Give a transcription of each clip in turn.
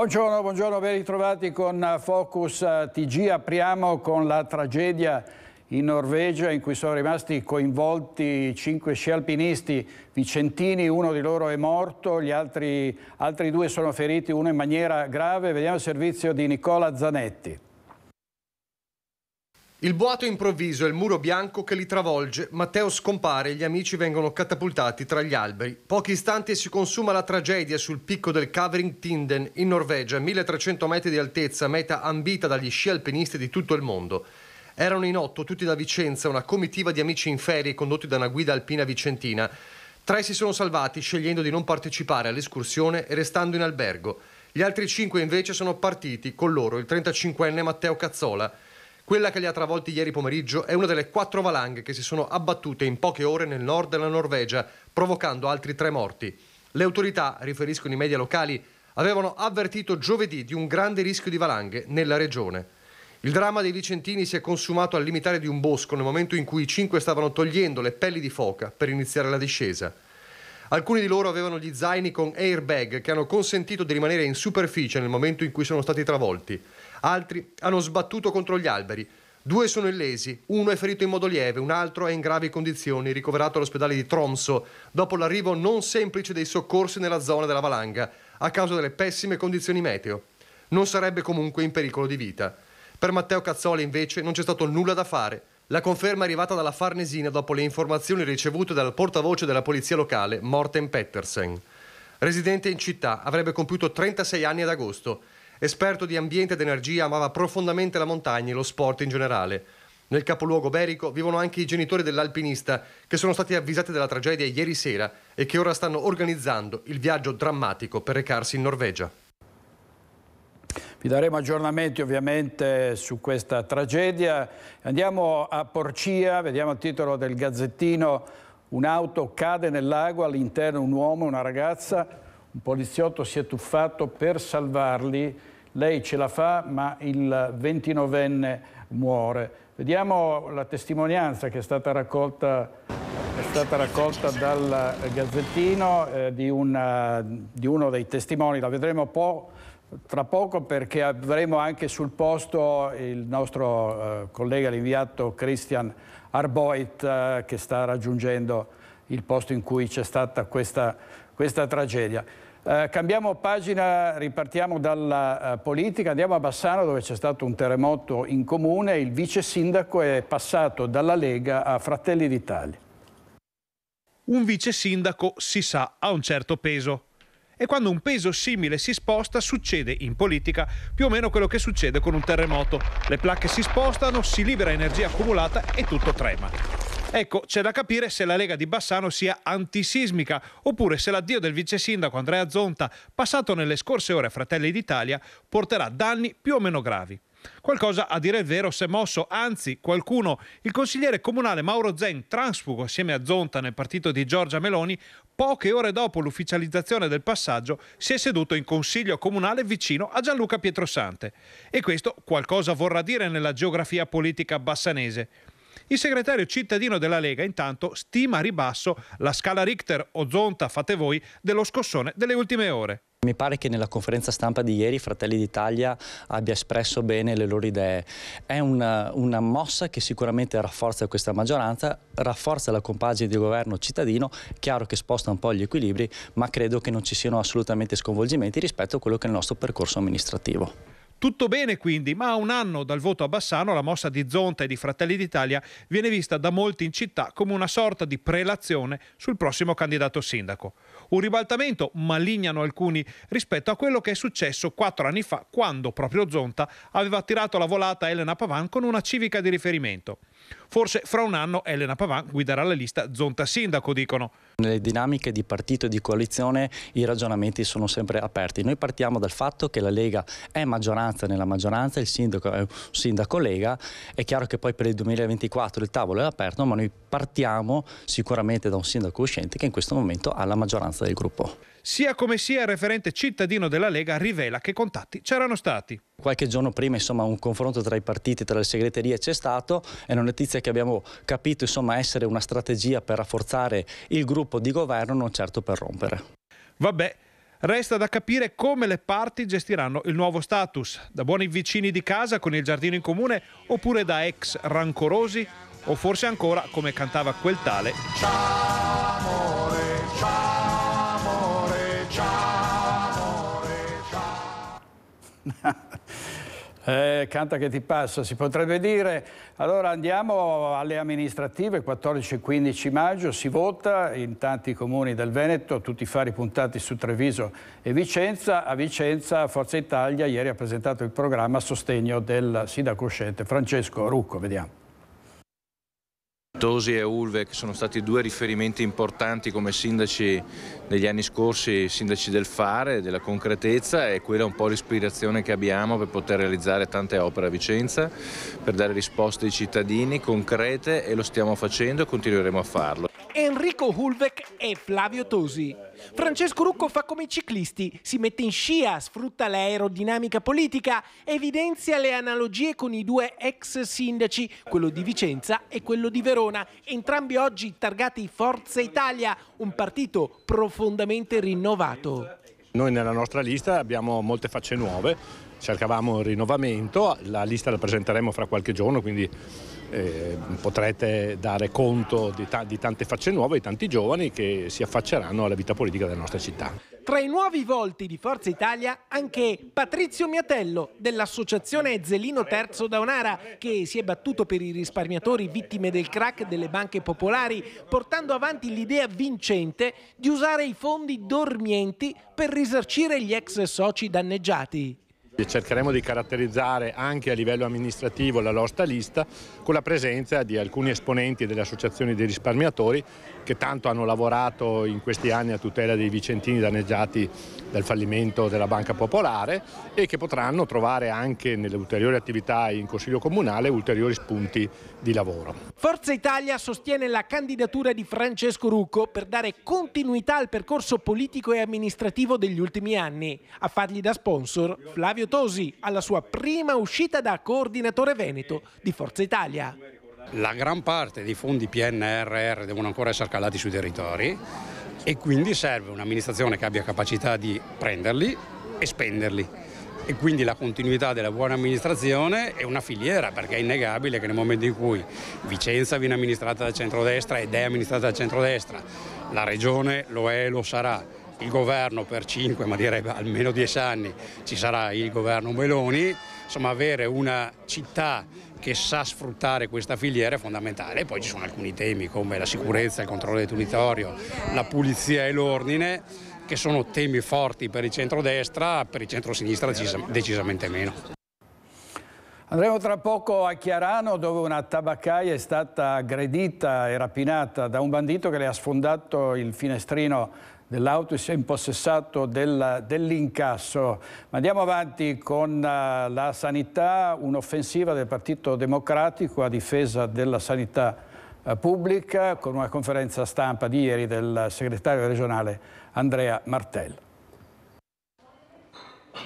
Buongiorno, buongiorno, ben ritrovati con Focus TG. Apriamo con la tragedia in Norvegia in cui sono rimasti coinvolti 5 sci alpinisti vicentini, uno di loro è morto, gli altri 2 sono feriti, uno in maniera grave. Vediamo il servizio di Nicola Zanetti. Il boato improvviso e il muro bianco che li travolge. Matteo scompare e gli amici vengono catapultati tra gli alberi. Pochi istanti e si consuma la tragedia sul picco del Kavering-Tinden in Norvegia, 1300 metri di altezza, meta ambita dagli sci alpinisti di tutto il mondo. Erano in 8, tutti da Vicenza, una comitiva di amici in ferie condotti da una guida alpina vicentina. 3 si sono salvati scegliendo di non partecipare all'escursione e restando in albergo. Gli altri 5 invece sono partiti, con loro il 35enne Matteo Cazzola. Quella che li ha travolti ieri pomeriggio è una delle 4 valanghe che si sono abbattute in poche ore nel nord della Norvegia, provocando altri 3 morti. Le autorità, riferiscono i media locali, avevano avvertito giovedì di un grande rischio di valanghe nella regione. Il dramma dei vicentini si è consumato al limitare di un bosco nel momento in cui i 5 stavano togliendo le pelli di foca per iniziare la discesa. Alcuni di loro avevano gli zaini con airbag che hanno consentito di rimanere in superficie nel momento in cui sono stati travolti. Altri hanno sbattuto contro gli alberi. 2 sono illesi, uno è ferito in modo lieve, un altro è in gravi condizioni, ricoverato all'ospedale di Tromsø dopo l'arrivo non semplice dei soccorsi nella zona della valanga a causa delle pessime condizioni meteo. Non sarebbe comunque in pericolo di vita. Per Matteo Cazzola invece non c'è stato nulla da fare. La conferma è arrivata dalla Farnesina dopo le informazioni ricevute dal portavoce della polizia locale, Morten Pettersen. Residente in città, avrebbe compiuto 36 anni ad agosto. Esperto di ambiente ed energia, amava profondamente la montagna e lo sport in generale. Nel capoluogo berico vivono anche i genitori dell'alpinista che sono stati avvisati della tragedia ieri sera e che ora stanno organizzando il viaggio drammatico per recarsi in Norvegia. Vi daremo aggiornamenti ovviamente su questa tragedia. Andiamo a Porcia, vediamo il titolo del Gazzettino. Un'auto cade nel lago, all'interno un uomo e una ragazza. Un poliziotto si è tuffato per salvarli. Lei ce la fa, ma il 29enne muore. Vediamo la testimonianza che è stata raccolta dal Gazzettino di uno dei testimoni. La vedremo tra poco perché avremo anche sul posto il nostro collega, l'inviato Christian Arboit, che sta raggiungendo il posto in cui c'è stata questa tragedia. Cambiamo pagina, ripartiamo dalla politica, andiamo a Bassano dove c'è stato un terremoto in comune. Il vice sindaco è passato dalla Lega a Fratelli d'Italia. Un vice sindaco, si sa, ha un certo peso. E quando un peso simile si sposta, succede in politica più o meno quello che succede con un terremoto. Le placche si spostano, si libera energia accumulata e tutto trema. Ecco, c'è da capire se la Lega di Bassano sia antisismica oppure se l'addio del vice sindaco Andrea Zonta, passato nelle scorse ore a Fratelli d'Italia, porterà danni più o meno gravi. Qualcosa, a dire il vero, si è mosso, anzi qualcuno, il consigliere comunale Mauro Zen, transfugo assieme a Zonta nel partito di Giorgia Meloni, poche ore dopo l'ufficializzazione del passaggio si è seduto in consiglio comunale vicino a Gianluca Pietrosante. E questo qualcosa vorrà dire nella geografia politica bassanese. Il segretario cittadino della Lega intanto stima a ribasso la scala Richter o Zonta fate voi dello scossone delle ultime ore. Mi pare che nella conferenza stampa di ieri Fratelli d'Italia abbia espresso bene le loro idee. È una mossa che sicuramente rafforza questa maggioranza, rafforza la compagine di governo cittadino, chiaro che sposta un po' gli equilibri, ma credo che non ci siano assolutamente sconvolgimenti rispetto a quello che è il nostro percorso amministrativo. Tutto bene quindi, ma a un anno dal voto a Bassano la mossa di Zonta e di Fratelli d'Italia viene vista da molti in città come una sorta di prelazione sul prossimo candidato sindaco. Un ribaltamento, malignano alcuni, rispetto a quello che è successo 4 anni fa, quando proprio Zonta aveva tirato la volata a Elena Pavan con una civica di riferimento. Forse fra un anno Elena Pavan guiderà la lista Zonta sindaco, dicono. Nelle dinamiche di partito e di coalizione i ragionamenti sono sempre aperti. Noi partiamo dal fatto che la Lega è maggioranza nella maggioranza, il sindaco è un sindaco Lega. È chiaro che poi per il 2024 il tavolo è aperto, ma noi partiamo sicuramente da un sindaco uscente che in questo momento ha la maggioranza del gruppo. Sia come sia, il referente cittadino della Lega rivela che contatti c'erano stati. Qualche giorno prima, insomma, un confronto tra i partiti, tra le segreterie c'è stato. È una notizia che abbiamo capito, insomma, essere una strategia per rafforzare il gruppo di governo, non certo per rompere. Vabbè, Resta da capire come le parti gestiranno il nuovo status, da buoni vicini di casa con il giardino in comune oppure da ex rancorosi o forse ancora come cantava quel tale C'amore, c'amore, c'amore, Canta che ti passa, si potrebbe dire. Allora andiamo alle amministrative, 14 e 15 maggio si vota in tanti comuni del Veneto, tutti i fari puntati su Treviso e Vicenza. A Vicenza Forza Italia ieri ha presentato il programma a sostegno del sindaco uscente Francesco Rucco, vediamo. Tosi e Ulvec sono stati due riferimenti importanti come sindaci negli anni scorsi, sindaci del fare, della concretezza, e quella è un po' l'ispirazione che abbiamo per poter realizzare tante opere a Vicenza, per dare risposte ai cittadini concrete, e lo stiamo facendo e continueremo a farlo. Enrico Ulvec e Flavio Tosi. Francesco Rucco fa come i ciclisti, si mette in scia, sfrutta l'aerodinamica politica, evidenzia le analogie con i due ex sindaci, quello di Vicenza e quello di Verona, entrambi oggi targati Forza Italia, un partito profondamente rinnovato. Noi nella nostra lista abbiamo molte facce nuove, cercavamo il rinnovamento, la lista la presenteremo fra qualche giorno, quindi potrete dare conto di tante facce nuove, di tanti giovani che si affacceranno alla vita politica della nostra città. Tra i nuovi volti di Forza Italia anche Patrizio Miatello dell'associazione Zelino Terzo Daunara, che si è battuto per i risparmiatori vittime del crack delle banche popolari, portando avanti l'idea vincente di usare i fondi dormienti per risarcire gli ex soci danneggiati. Cercheremo di caratterizzare anche a livello amministrativo la nostra lista con la presenza di alcuni esponenti delle associazioni dei risparmiatori che tanto hanno lavorato in questi anni a tutela dei vicentini danneggiati dal fallimento della Banca Popolare e che potranno trovare anche nelle ulteriori attività in Consiglio Comunale ulteriori spunti di lavoro. Forza Italia sostiene la candidatura di Francesco Rucco per dare continuità al percorso politico e amministrativo degli ultimi anni. A fargli da sponsor Flavio Tosi, alla sua prima uscita da coordinatore veneto di Forza Italia. La gran parte dei fondi PNRR devono ancora essere calati sui territori e quindi serve un'amministrazione che abbia capacità di prenderli e spenderli. E quindi la continuità della buona amministrazione è una filiera, perché è innegabile che nel momento in cui Vicenza viene amministrata dal centrodestra ed è amministrata dal centrodestra, la regione lo è e lo sarà, il governo per 5, ma direi almeno 10 anni ci sarà il governo Meloni, insomma avere una città che sa sfruttare questa filiera è fondamentale. Poi ci sono alcuni temi come la sicurezza, il controllo del territorio, la pulizia e l'ordine, che sono temi forti per il centrodestra, per il centrosinistra decisamente meno. Andremo tra poco a Chiarano, dove una tabaccaia è stata aggredita e rapinata da un bandito che le ha sfondato il finestrino dell'auto e si è impossessato dell'incasso. Ma andiamo avanti con la sanità, un'offensiva del Partito Democratico a difesa della sanità pubblica, con una conferenza stampa di ieri del segretario regionale Andrea Martello.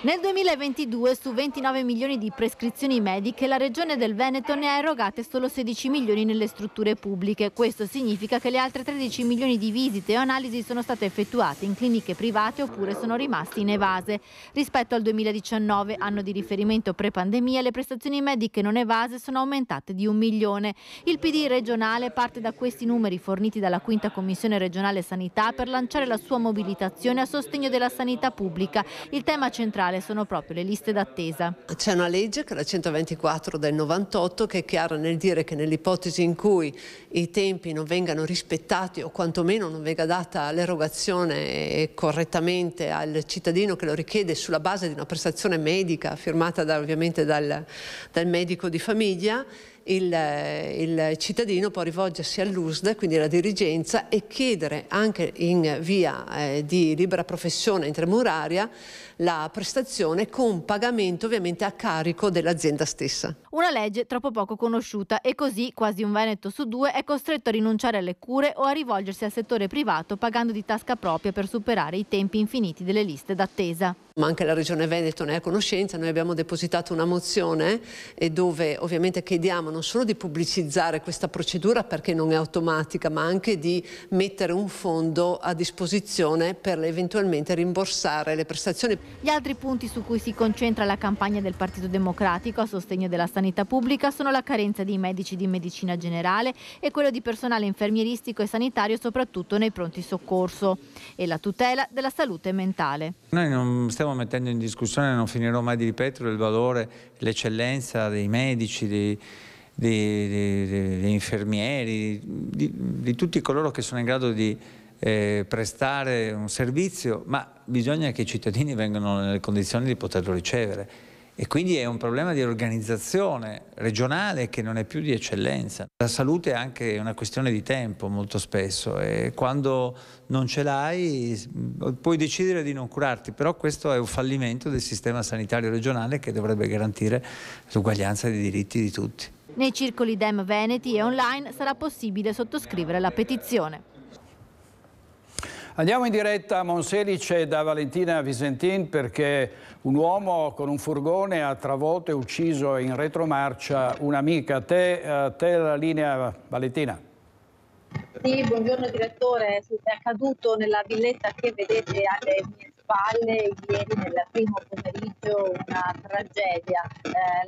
Nel 2022 su 29 milioni di prescrizioni mediche la Regione del Veneto ne ha erogate solo 16 milioni nelle strutture pubbliche. Questo significa che le altre 13 milioni di visite o analisi sono state effettuate in cliniche private oppure sono rimasti inevase. Rispetto al 2019, anno di riferimento pre-pandemia, le prestazioni mediche non evase sono aumentate di 1 milione. Il PD regionale parte da questi numeri forniti dalla 5ª Commissione regionale Sanità per lanciare la sua mobilitazione a sostegno della sanità pubblica. Il tema centrale sono proprio le liste d'attesa. C'è una legge, che è la 124 del 98, che è chiara nel dire che nell'ipotesi in cui i tempi non vengano rispettati o quantomeno non venga data l'erogazione correttamente al cittadino che lo richiede sulla base di una prestazione medica firmata ovviamente dal medico di famiglia, il cittadino può rivolgersi all'USD, quindi alla dirigenza, e chiedere anche in via di libera professione intramuraria la prestazione con pagamento ovviamente a carico dell'azienda stessa. Una legge troppo poco conosciuta e così quasi un veneto su 2 è costretto a rinunciare alle cure o a rivolgersi al settore privato pagando di tasca propria per superare i tempi infiniti delle liste d'attesa. Ma anche la Regione Veneto ne è a conoscenza, noi abbiamo depositato una mozione dove ovviamente chiediamo non solo di pubblicizzare questa procedura perché non è automatica, ma anche di mettere un fondo a disposizione per eventualmente rimborsare le prestazioni. Gli altri punti su cui si concentra la campagna del Partito Democratico a sostegno della sanità pubblica sono la carenza di medici di medicina generale e quello di personale infermieristico e sanitario, soprattutto nei pronti soccorso, e la tutela della salute mentale. Noi non stiamo mettendo in discussione, non finirò mai di ripetere, il valore, l'eccellenza dei medici, degli infermieri, di tutti coloro che sono in grado di prestare un servizio, ma bisogna che i cittadini vengano nelle condizioni di poterlo ricevere. E quindi è un problema di organizzazione regionale che non è più di eccellenza. La salute è anche una questione di tempo molto spesso, e quando non ce l'hai puoi decidere di non curarti, però questo è un fallimento del sistema sanitario regionale che dovrebbe garantire l'uguaglianza dei diritti di tutti. Nei circoli Dem veneti e online sarà possibile sottoscrivere la petizione. Andiamo in diretta a Monselice da Valentina Visentin, perché un uomo con un furgone ha travolto e ucciso in retromarcia un'amica. A te la linea, Valentina. Sì, buongiorno direttore. È accaduto nella villetta che vedete alle mie spalle ieri nel primo pomeriggio, una tragedia.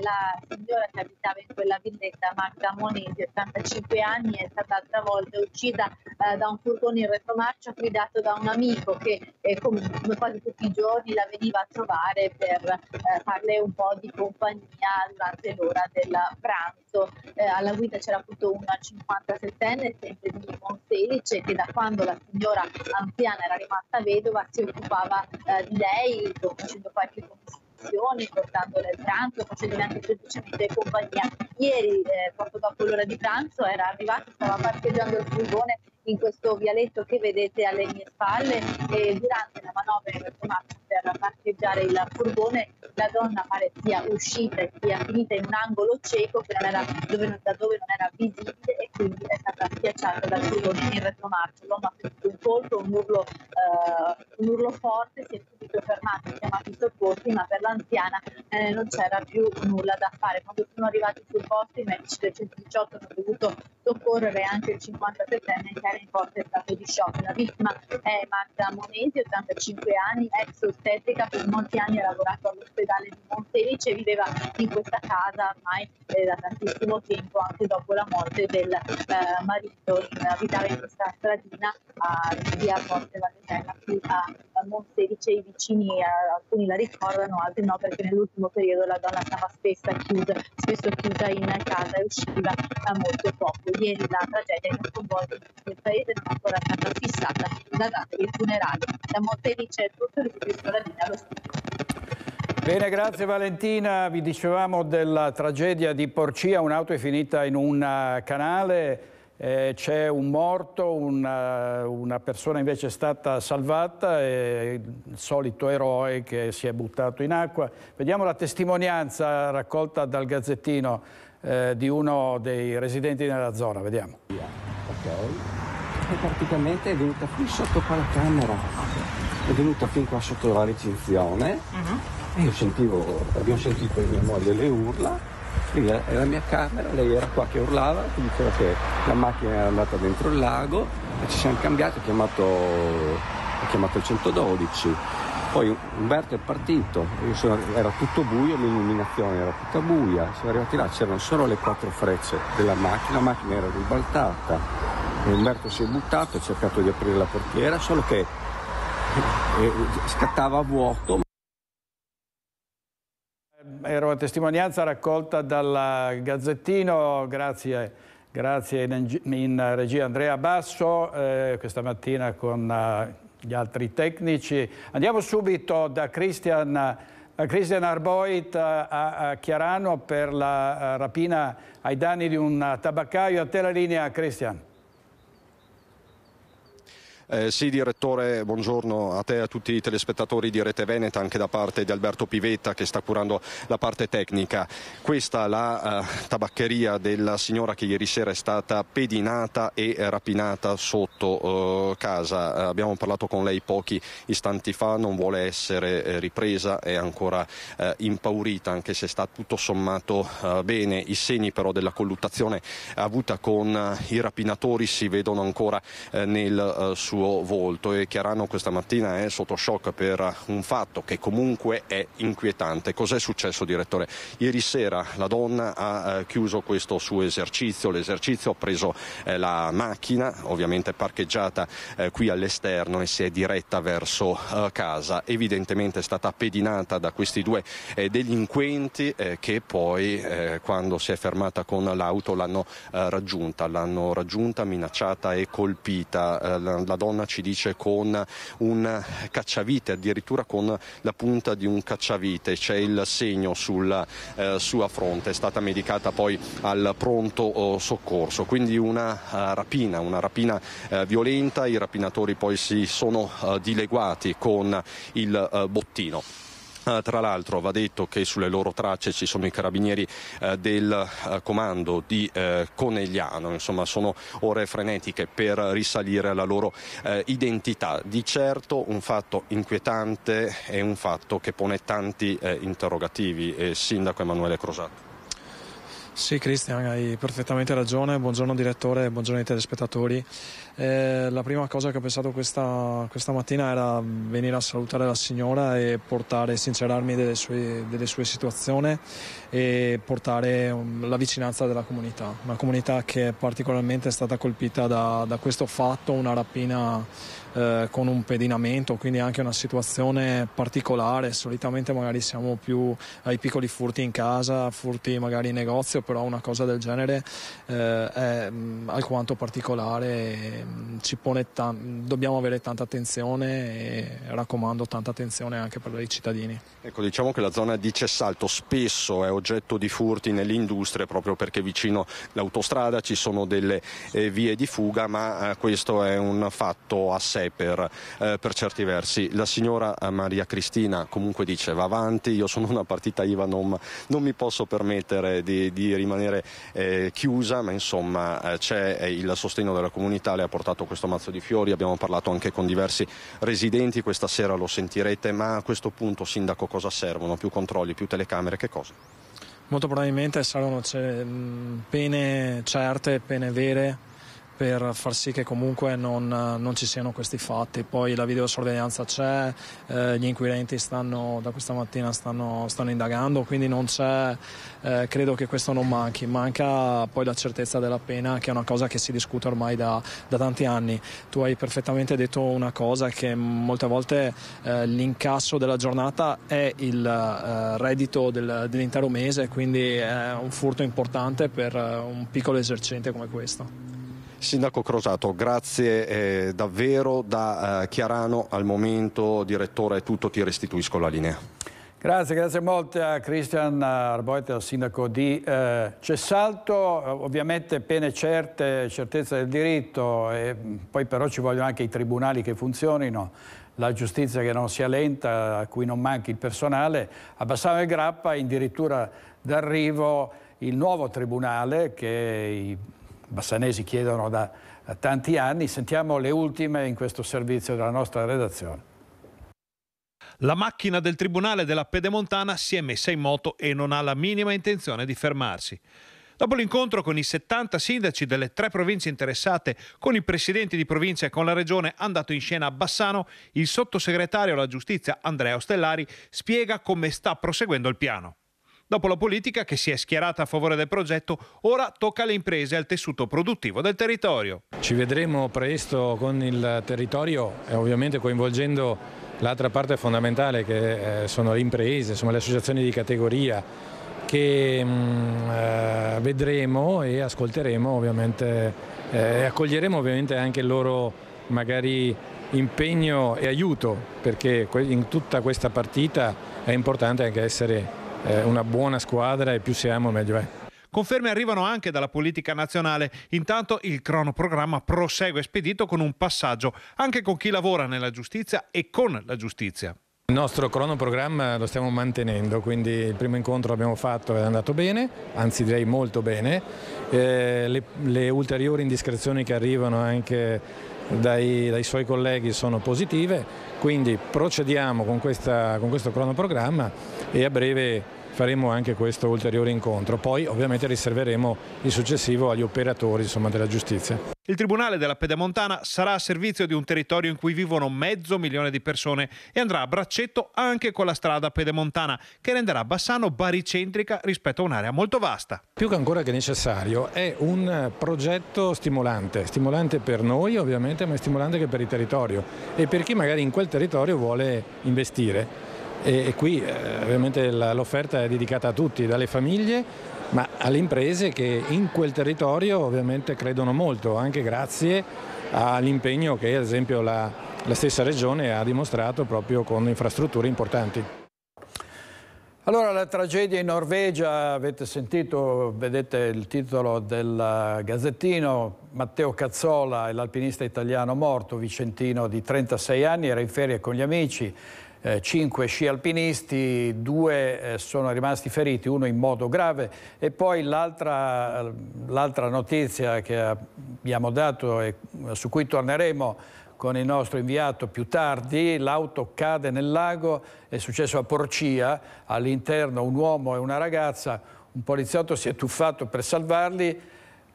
La signora che abitava in quella villetta, Magda Monesi, 85 anni, è stata travolta e uccisa da un furgone in retromarcia guidato da un amico che come quasi tutti i giorni la veniva a trovare per farle un po' di compagnia durante l'ora del pranzo. Alla guida c'era appunto una 57enne, sempre di Monselice, che da quando la signora anziana era rimasta vedova si occupava di lei, facendo qualche commissione, portandole al pranzo, facendo anche semplicemente compagnia. Ieri, proprio dopo l'ora di pranzo, era arrivato, stava parcheggiando il furgone in questo vialetto che vedete alle mie spalle, e durante la manovra in retromarcia per parcheggiare il furgone la donna pare sia uscita e sia finita in un angolo cieco che da dove non era visibile, e quindi è stata schiacciata dal furgone in retromarcia. L'uomo ha sentito un colpo, un urlo forte, si è subito fermato, ha chiamato i soccorsi, ma per l'anziana non c'era più nulla da fare. Quando sono arrivati sul posto i medici del 118 hanno dovuto soccorrere anche il 57enne che era in forte stato di shock. La vittima è Magda Monesi, 85 anni, ex ostetrica, per molti anni ha lavorato all'ospedale di Monselice e viveva in questa casa ormai da tantissimo tempo, anche dopo la morte del marito. Abitava in questa stradina a via Forte Valletella qui a Monselice. I vicini, alcuni la ricordano, altri no, perché nell'ultimo periodo la donna stava spesso chiusa in casa e usciva molto poco. Ieri la tragedia che ha coinvolto il paese non è ancora stata fissata la data dei funerali. Da Monselice è tutto, il servizio alla linea allo studio. Bene, grazie Valentina. Vi dicevamo della tragedia di Porcia, un'auto è finita in un canale, c'è un morto, una persona invece è stata salvata, e il solito eroe che si è buttato in acqua. Vediamo la testimonianza raccolta dal Gazzettino di uno dei residenti nella zona, vediamo. Ok, e praticamente è venuta qui sotto qua la camera, è venuta fin qua sotto la recinzione, e io abbiamo sentito mia moglie le urla, quindi è la mia camera, lei era qua che urlava, che diceva che la macchina era andata dentro il lago, e ci siamo cambiati, ho chiamato il 112. Poi Umberto è partito, era tutto buio, l'illuminazione era tutta buia, siamo arrivati là, c'erano solo le 4 frecce della macchina, la macchina era ribaltata, e Umberto si è buttato, ha cercato di aprire la portiera, solo che scattava a vuoto. Era una testimonianza raccolta dal Gazzettino, grazie in regia Andrea Basso, questa mattina con gli altri tecnici. Andiamo subito da Christian Arboit a Chiarano per la rapina ai danni di un tabaccaio. A te la linea, Christian. Sì, direttore, buongiorno a te e a tutti i telespettatori di Rete Veneta, anche da parte di Alberto Pivetta che sta curando la parte tecnica. Questa è la tabaccheria della signora che ieri sera è stata pedinata e rapinata sotto casa. Abbiamo parlato con lei pochi istanti fa, non vuole essere ripresa, è ancora impaurita, anche se sta tutto sommato bene. I segni però della colluttazione avuta con i rapinatori si vedono ancora nel suo volto, e Chiarano questa mattina è sotto shock per un fatto che comunque è inquietante. Cos'è successo, direttore? Ieri sera la donna ha chiuso questo suo esercizio, l'esercizio, ha preso la macchina, ovviamente parcheggiata qui all'esterno, e si è diretta verso casa. Evidentemente è stata pedinata da questi due delinquenti che poi quando si è fermata con l'auto l'hanno raggiunta, minacciata e colpita. La donna ci dice con un cacciavite, addirittura con la punta di un cacciavite, c'è il segno sulla sua fronte, è stata medicata poi al pronto soccorso. Quindi una rapina violenta. I rapinatori poi si sono dileguati con il bottino. Tra l'altro va detto che sulle loro tracce ci sono i carabinieri del comando di Conegliano, insomma sono ore frenetiche per risalire alla loro identità. Di certo un fatto inquietante e un fatto che pone tanti interrogativi. Sindaco Emanuele Crosato. Sì, Cristian, hai perfettamente ragione. Buongiorno direttore, buongiorno ai telespettatori. La prima cosa che ho pensato questa mattina era venire a salutare la signora e sincerarmi delle sue situazioni e portare la vicinanza della comunità, una comunità che particolarmente è stata colpita da questo fatto, una rapina con un pedinamento, quindi anche una situazione particolare. Solitamente magari siamo più ai piccoli furti in casa, furti magari in negozio, però una cosa del genere è alquanto particolare e dobbiamo avere tanta attenzione, e raccomando tanta attenzione anche per i cittadini. Ecco, diciamo che la zona di Cessalto spesso è oggetto di furti nelle industrie proprio perché vicino l'autostrada ci sono delle vie di fuga, ma questo è un fatto a sé per certi versi. La signora Maria Cristina comunque dice va avanti, io sono una partita IVA, non mi posso permettere di rimanere chiusa, ma insomma c'è il sostegno della comunità, le ha portato questo mazzo di fiori, abbiamo parlato anche con diversi residenti, questa sera lo sentirete. Ma a questo punto, sindaco, cosa servono? Più controlli, più telecamere, che cosa? Molto probabilmente saranno pene certe, pene vere, per far sì che comunque non ci siano questi fatti. Poi la videosorveglianza c'è, gli inquirenti da questa mattina stanno indagando, quindi non c'è, credo che questo non manca poi la certezza della pena, che è una cosa che si discute ormai da tanti anni. Tu hai perfettamente detto una cosa, che molte volte l'incasso della giornata è il reddito dell'intero mese, quindi è un furto importante per un piccolo esercente come questo. Sindaco Crosato, grazie davvero. Da Chiarano al momento, direttore, è tutto, ti restituisco la linea. Grazie molto a Cristian Arboite, al sindaco di Cessalto. Ovviamente pene certe, certezza del diritto, e poi però ci vogliono anche i tribunali che funzionino, la giustizia che non sia lenta, a cui non manchi il personale. A Bassano e Grappa addirittura d'arrivo il nuovo tribunale che i bassanesi chiedono da tanti anni. Sentiamo le ultime in questo servizio della nostra redazione. La macchina del Tribunale della Pedemontana si è messa in moto e non ha la minima intenzione di fermarsi. Dopo l'incontro con i 70 sindaci delle 3 province interessate, con i presidenti di provincia e con la regione andato in scena a Bassano, il sottosegretario alla giustizia Andrea Ostellari spiega come sta proseguendo il piano. Dopo la politica che si è schierata a favore del progetto, ora tocca alle imprese e al tessuto produttivo del territorio. Ci vedremo presto con il territorio e ovviamente coinvolgendo l'altra parte fondamentale che sono le imprese, insomma le associazioni di categoria, che vedremo e ascolteremo ovviamente e accoglieremo ovviamente anche il loro magari impegno e aiuto, perché in tutta questa partita è importante anche essere una buona squadra, e più siamo meglio è. Conferme arrivano anche dalla politica nazionale. Intanto il cronoprogramma prosegue spedito con un passaggio anche con chi lavora nella giustizia e con la giustizia. Il nostro cronoprogramma lo stiamo mantenendo, quindi il primo incontro l'abbiamo fatto e è andato bene, anzi direi molto bene. Le ulteriori indiscrezioni che arrivano anche dai suoi colleghi sono positive, quindi procediamo con questo cronoprogramma e a breve faremo anche questo ulteriore incontro. Poi ovviamente riserveremo il successivo agli operatori della giustizia. Il Tribunale della Pedemontana sarà a servizio di un territorio in cui vivono 500.000 di persone e andrà a braccetto anche con la strada pedemontana, che renderà Bassano baricentrica rispetto a un'area molto vasta. Più che ancora che necessario è un progetto stimolante per noi ovviamente, ma è stimolante anche per il territorio e per chi magari in quel territorio vuole investire. E qui ovviamente l'offerta è dedicata a tutti, dalle famiglie ma alle imprese che in quel territorio ovviamente credono molto, anche grazie all'impegno che ad esempio la stessa Regione ha dimostrato proprio con infrastrutture importanti. Allora, la tragedia in Norvegia, avete sentito, vedete il titolo del Gazzettino, Matteo Cazzola è l'alpinista italiano morto, vicentino di 36 anni, era in ferie con gli amici. 5 sci alpinisti, 2 sono rimasti feriti, uno in modo grave e poi l'altra notizia che abbiamo dato e su cui torneremo con il nostro inviato più tardi, l'auto cade nel lago, è successo a Porcia, all'interno un uomo e una ragazza, un poliziotto si è tuffato per salvarli,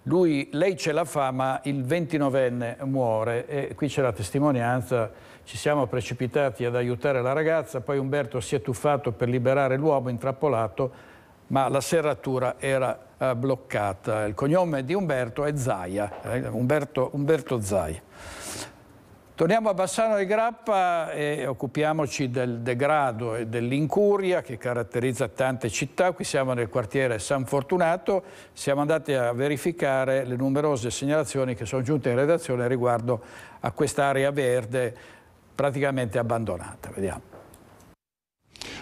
lei ce la fa ma il 29enne muore e qui c'è la testimonianza. Ci siamo precipitati ad aiutare la ragazza, poi Umberto si è tuffato per liberare l'uomo intrappolato, ma la serratura era bloccata. Il cognome di Umberto è Zaia, Umberto Zaia. Torniamo a Bassano del Grappa e occupiamoci del degrado e dell'incuria che caratterizza tante città. Qui siamo nel quartiere San Fortunato, siamo andati a verificare le numerose segnalazioni che sono giunte in redazione riguardo a quest'area verde praticamente abbandonata. Vediamo.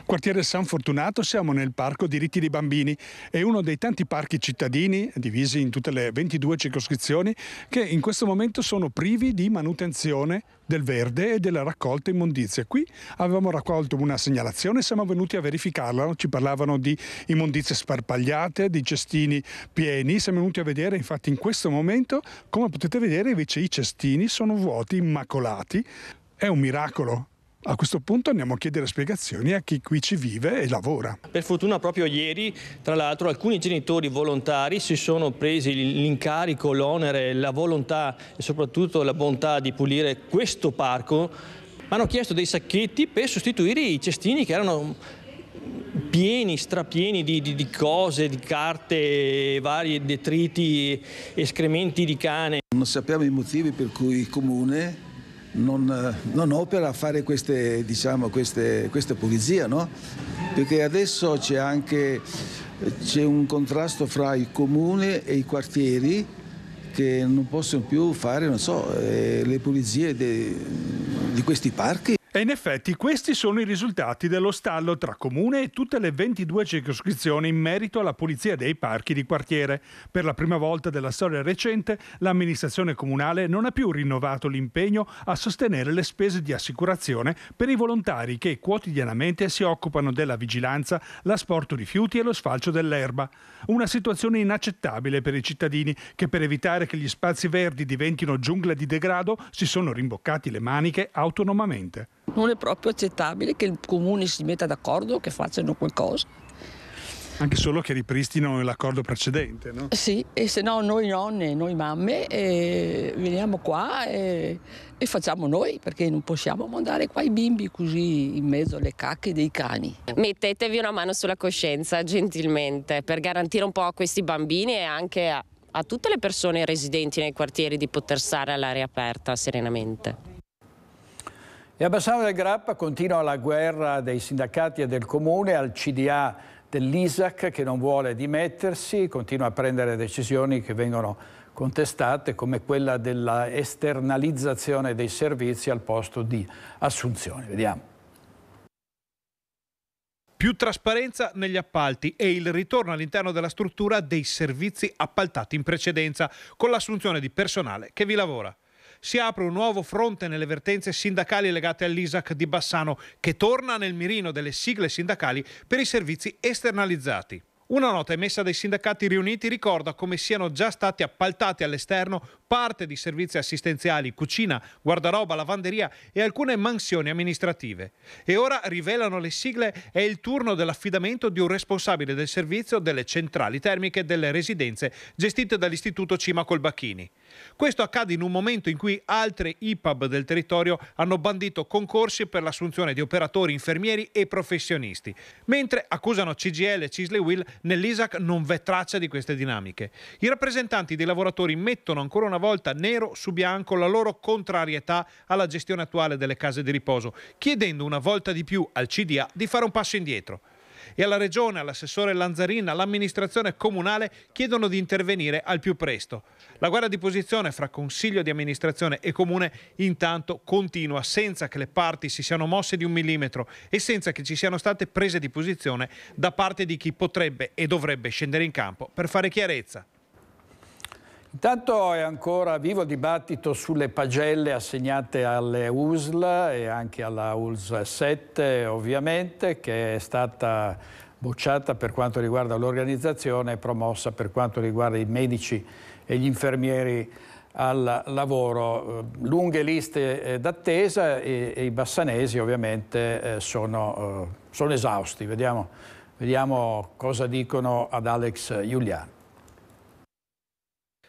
Quartiere San Fortunato, siamo nel Parco Diritti dei Bambini, è uno dei tanti parchi cittadini divisi in tutte le 22 circoscrizioni che in questo momento sono privi di manutenzione del verde e della raccolta immondizie. Qui avevamo raccolto una segnalazione, siamo venuti a verificarla, ci parlavano di immondizie sparpagliate, di cestini pieni, siamo venuti a vedere infatti in questo momento, come potete vedere invece i cestini sono vuoti, immacolati, è un miracolo. A questo punto andiamo a chiedere spiegazioni a chi qui ci vive e lavora. Per fortuna proprio ieri, tra l'altro, alcuni genitori volontari si sono presi l'incarico, l'onere, la volontà e soprattutto la bontà di pulire questo parco. Hanno chiesto dei sacchetti per sostituire i cestini che erano pieni, strapieni di cose, di carte, vari detriti, escrementi di cane. Non sappiamo i motivi per cui il Comune non opera a fare queste pulizie, no? Perché adesso c'è un contrasto fra il comune e i quartieri che non possono più fare, le pulizie di questi parchi. E in effetti questi sono i risultati dello stallo tra Comune e tutte le 22 circoscrizioni in merito alla pulizia dei parchi di quartiere. Per la prima volta della storia recente l'amministrazione comunale non ha più rinnovato l'impegno a sostenere le spese di assicurazione per i volontari che quotidianamente si occupano della vigilanza, l'asporto rifiuti e lo sfalcio dell'erba. Una situazione inaccettabile per i cittadini che per evitare che gli spazi verdi diventino giungla di degrado si sono rimboccati le maniche autonomamente. Non è proprio accettabile che il comune si metta d'accordo, che facciano qualcosa. Anche solo che ripristinano l'accordo precedente, no? Sì, e se no noi nonne, noi mamme, veniamo qua e facciamo noi, perché non possiamo mandare qua i bimbi così in mezzo alle cacche dei cani. Mettetevi una mano sulla coscienza, gentilmente, per garantire un po' a questi bambini e anche a tutte le persone residenti nei quartieri di poter stare all'aria aperta serenamente. E a Bassano del Grappa continua la guerra dei sindacati e del comune al CDA dell'ISAC che non vuole dimettersi, continua a prendere decisioni che vengono contestate come quella della esternalizzazione dei servizi al posto di assunzione. Vediamo. Più trasparenza negli appalti e il ritorno all'interno della struttura dei servizi appaltati in precedenza, con l'assunzione di personale che vi lavora. Si apre un nuovo fronte nelle vertenze sindacali legate all'ISAC di Bassano, che torna nel mirino delle sigle sindacali per i servizi esternalizzati. Una nota emessa dai sindacati riuniti ricorda come siano già stati appaltati all'esterno parte di servizi assistenziali, cucina, guardaroba, lavanderia e alcune mansioni amministrative. E ora, rivelano le sigle, è il turno dell'affidamento di un responsabile del servizio delle centrali termiche delle residenze gestite dall'Istituto Cima Colbacchini. Questo accade in un momento in cui altre IPAB del territorio hanno bandito concorsi per l'assunzione di operatori, infermieri e professionisti, mentre accusano CGIL e Cisle Will, nell'ISAC non v'è traccia di queste dinamiche. I rappresentanti dei lavoratori mettono ancora una volta nero su bianco la loro contrarietà alla gestione attuale delle case di riposo, chiedendo una volta di più al CDA di fare un passo indietro. E alla Regione, all'assessore Lanzarin, all'amministrazione comunale chiedono di intervenire al più presto. La guerra di posizione fra Consiglio di amministrazione e Comune intanto continua, senza che le parti si siano mosse di un millimetro e senza che ci siano state prese di posizione da parte di chi potrebbe e dovrebbe scendere in campo per fare chiarezza. Intanto è ancora vivo il dibattito sulle pagelle assegnate alle USL e anche alla ULS 7, ovviamente, che è stata bocciata per quanto riguarda l'organizzazione e promossa per quanto riguarda i medici e gli infermieri al lavoro. Lunghe liste d'attesa e i bassanesi ovviamente sono esausti. Vediamo cosa dicono ad Alex Giuliano.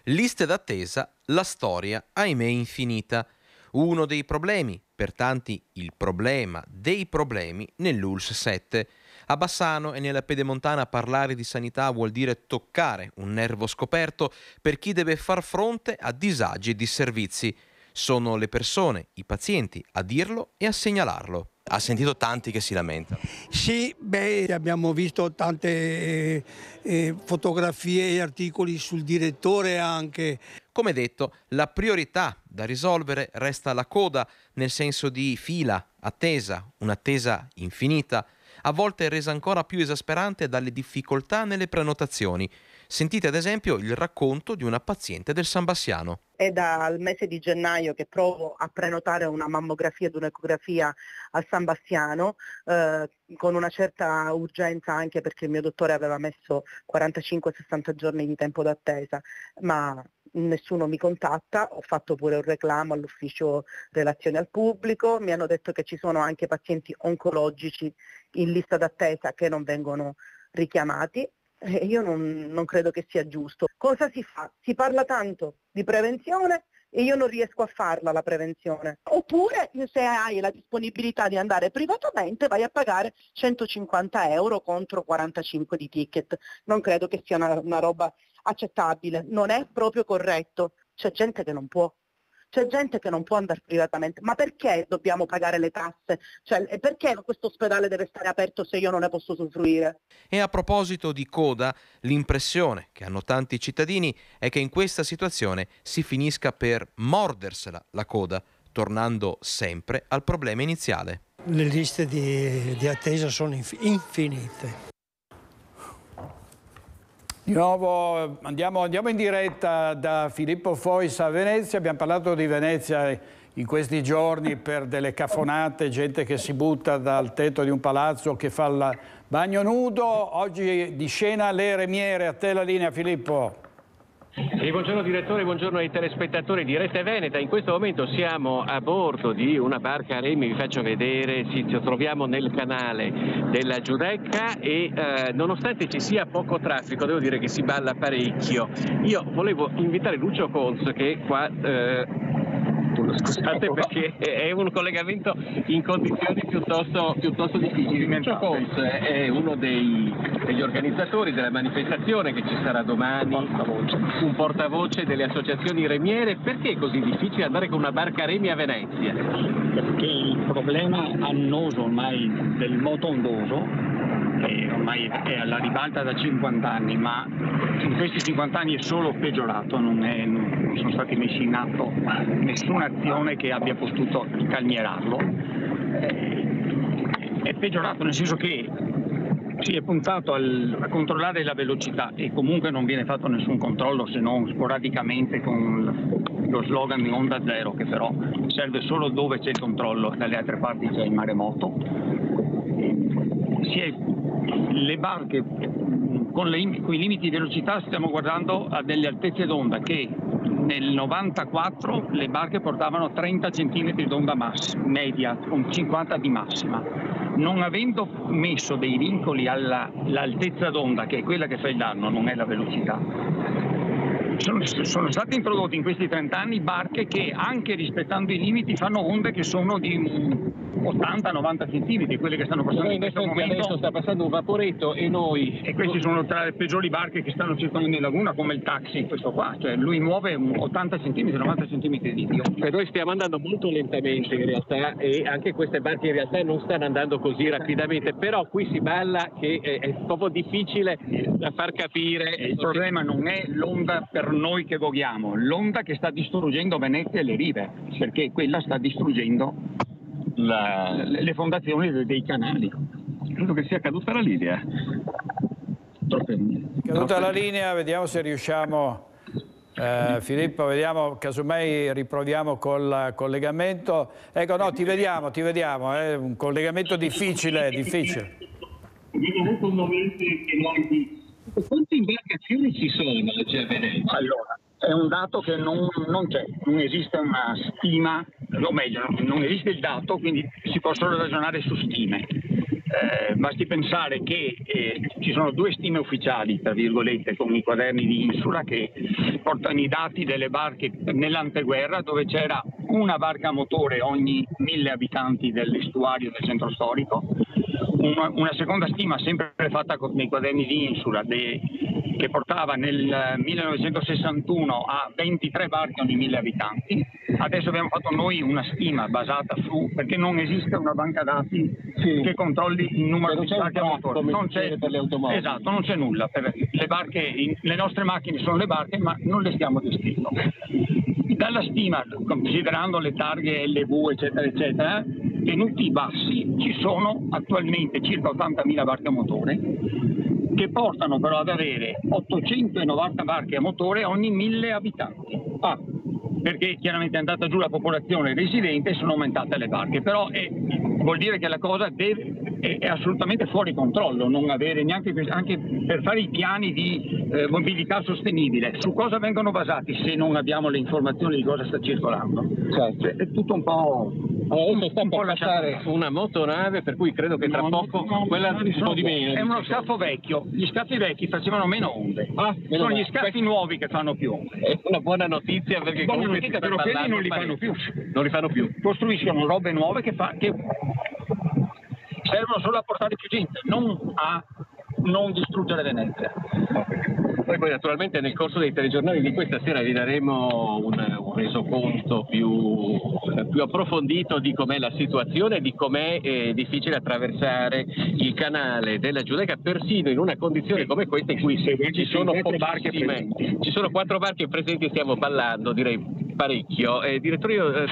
Liste d'attesa, la storia, ahimè, infinita. Uno dei problemi, per tanti il problema dei problemi, nell'ULS 7. A Bassano e nella Pedemontana parlare di sanità vuol dire toccare un nervo scoperto per chi deve far fronte a disagi e disservizi. Sono le persone, i pazienti, a dirlo e a segnalarlo. Ha sentito tanti che si lamentano? Sì, abbiamo visto tante fotografie e articoli sul direttore anche. Come detto, la priorità da risolvere resta la coda, nel senso di fila, attesa, un'attesa infinita, a volte resa ancora più esasperante dalle difficoltà nelle prenotazioni. Sentite ad esempio il racconto di una paziente del San Bassiano. È dal mese di gennaio che provo a prenotare una mammografia ed un'ecografia al San Bassiano, con una certa urgenza, anche perché il mio dottore aveva messo 45-60 giorni di tempo d'attesa, ma nessuno mi contatta. Ho fatto pure un reclamo all'ufficio relazioni al pubblico, mi hanno detto che ci sono anche pazienti oncologici in lista d'attesa che non vengono richiamati. Io non credo che sia giusto. Cosa si fa? Si parla tanto di prevenzione e io non riesco a farla la prevenzione. Oppure, se hai la disponibilità di andare privatamente, vai a pagare 150 euro contro 45 di ticket. Non credo che sia una roba accettabile, non è proprio corretto. C'è gente che non può. C'è gente che non può andare privatamente, ma perché dobbiamo pagare le tasse? Cioè, perché questo ospedale deve stare aperto se io non ne posso usufruire? E a proposito di coda, l'impressione che hanno tanti cittadini è che in questa situazione si finisca per mordersela la coda, tornando sempre al problema iniziale. Le liste di attesa sono infinite. Di nuovo andiamo in diretta da Filippo Fois a Venezia. Abbiamo parlato di Venezia in questi giorni per delle cafonate, gente che si butta dal tetto di un palazzo, che fa il bagno nudo. Oggi di scena le remiere. A te la linea, Filippo. E buongiorno direttore, buongiorno ai telespettatori di Rete Veneta. In questo momento siamo a bordo di una barca a remi, vi faccio vedere, ci troviamo nel canale della Giudecca e nonostante ci sia poco traffico devo dire che si balla parecchio. Io volevo invitare Lucio Cons, che è qua, scusate perché è un collegamento in condizioni piuttosto difficili. Lucio Cons è uno degli organizzatori della manifestazione che ci sarà domani, un portavoce delle associazioni remiere. Perché è così difficile andare con una barca a remi a Venezia? Perché il problema annoso ormai del moto ondoso ormai è alla ribalta da 50 anni, ma in questi 50 anni è solo peggiorato, non sono stati messi in atto nessuna azione che abbia potuto calmierarlo. È peggiorato nel senso che Si è puntato a controllare la velocità e comunque non viene fatto nessun controllo se non sporadicamente con lo slogan di Onda Zero, che però serve solo dove c'è il controllo, dalle altre parti c'è il maremoto. Le barche con i limiti di velocità stiamo guardando a delle altezze d'onda che nel 94 le barche portavano 30 cm d'onda media con 50 di massima. Non avendo messo dei vincoli all'altezza d'onda, che è quella che fa il danno, non è la velocità, sono state introdotte in questi 30 anni barche che, anche rispettando i limiti, fanno onde che sono di 80-90 cm, quelle che stanno passando in questo momento. Adesso sta passando un vaporetto e questi sono tra le peggiori barche che stanno circolando in laguna, come il taxi, questo qua, cioè lui muove 80 cm, 90 cm di Dio. Noi stiamo andando molto lentamente in realtà, e anche queste barche in realtà non stanno andando così rapidamente, però qui si balla che è proprio difficile da far capire. Il problema non è l'onda per noi che voghiamo, l'onda che sta distruggendo Venezia e le rive, perché quella sta distruggendo le fondazioni dei canali. Credo che sia caduta la linea. Caduta la linea, vediamo se riusciamo, Filippo, vediamo, casomai riproviamo col collegamento. Ecco, no, ti vediamo, è un collegamento difficile. Quante imbarcazioni ci sono oggi a Venezia? Allora, è un dato che non c'è, non esiste una stima, o meglio, non esiste il dato, quindi si possono ragionare su stime. Basti pensare che ci sono 2 stime ufficiali, tra virgolette, con i quaderni di Insula, che portano i dati delle barche nell'anteguerra, dove c'era una barca a motore ogni 1000 abitanti dell'estuario del centro storico. Una seconda stima, sempre fatta nei quaderni di Insula, che portava nel 1961 a 23 barche ogni 1000 abitanti. Adesso abbiamo fatto noi una stima basata perché non esiste una banca dati che controlli il numero di barche a motore. Non c'è per le automobili. Esatto, non c'è nulla. Per le barche, le nostre macchine sono le barche, ma non le stiamo gestendo. Dalla stima, considerando le targhe LV, eccetera, eccetera, tenuti bassi, ci sono attualmente circa 80.000 barche a motore, che portano però ad avere 890 barche a motore ogni 1000 abitanti. Perché chiaramente è andata giù la popolazione residente e sono aumentate le barche, però vuol dire che la cosa è assolutamente fuori controllo, non avere neanche anche per fare i piani di mobilità sostenibile. Su cosa vengono basati se non abbiamo le informazioni di cosa sta circolando? Certo. È tutto un po'... Adesso sta per passare una motonave, per cui credo che tra poco quella un po' di meno. È uno scafo vecchio, gli scaffi vecchi facevano meno onde, sono gli scaffi nuovi che fanno più onde. È una buona notizia, perché comunque però quelli non li fanno più. Non li fanno più. Costruiscono robe nuove che servono solo a portare più gente, non a non distruggere Venezia. Poi naturalmente nel corso dei telegiornali di questa sera vi daremo un resoconto più approfondito di com'è la situazione, di com'è difficile attraversare il canale della Giudecca, persino in una condizione come questa in cui ci sono 4 barche presenti e stiamo ballando, direi parecchio. Direttore,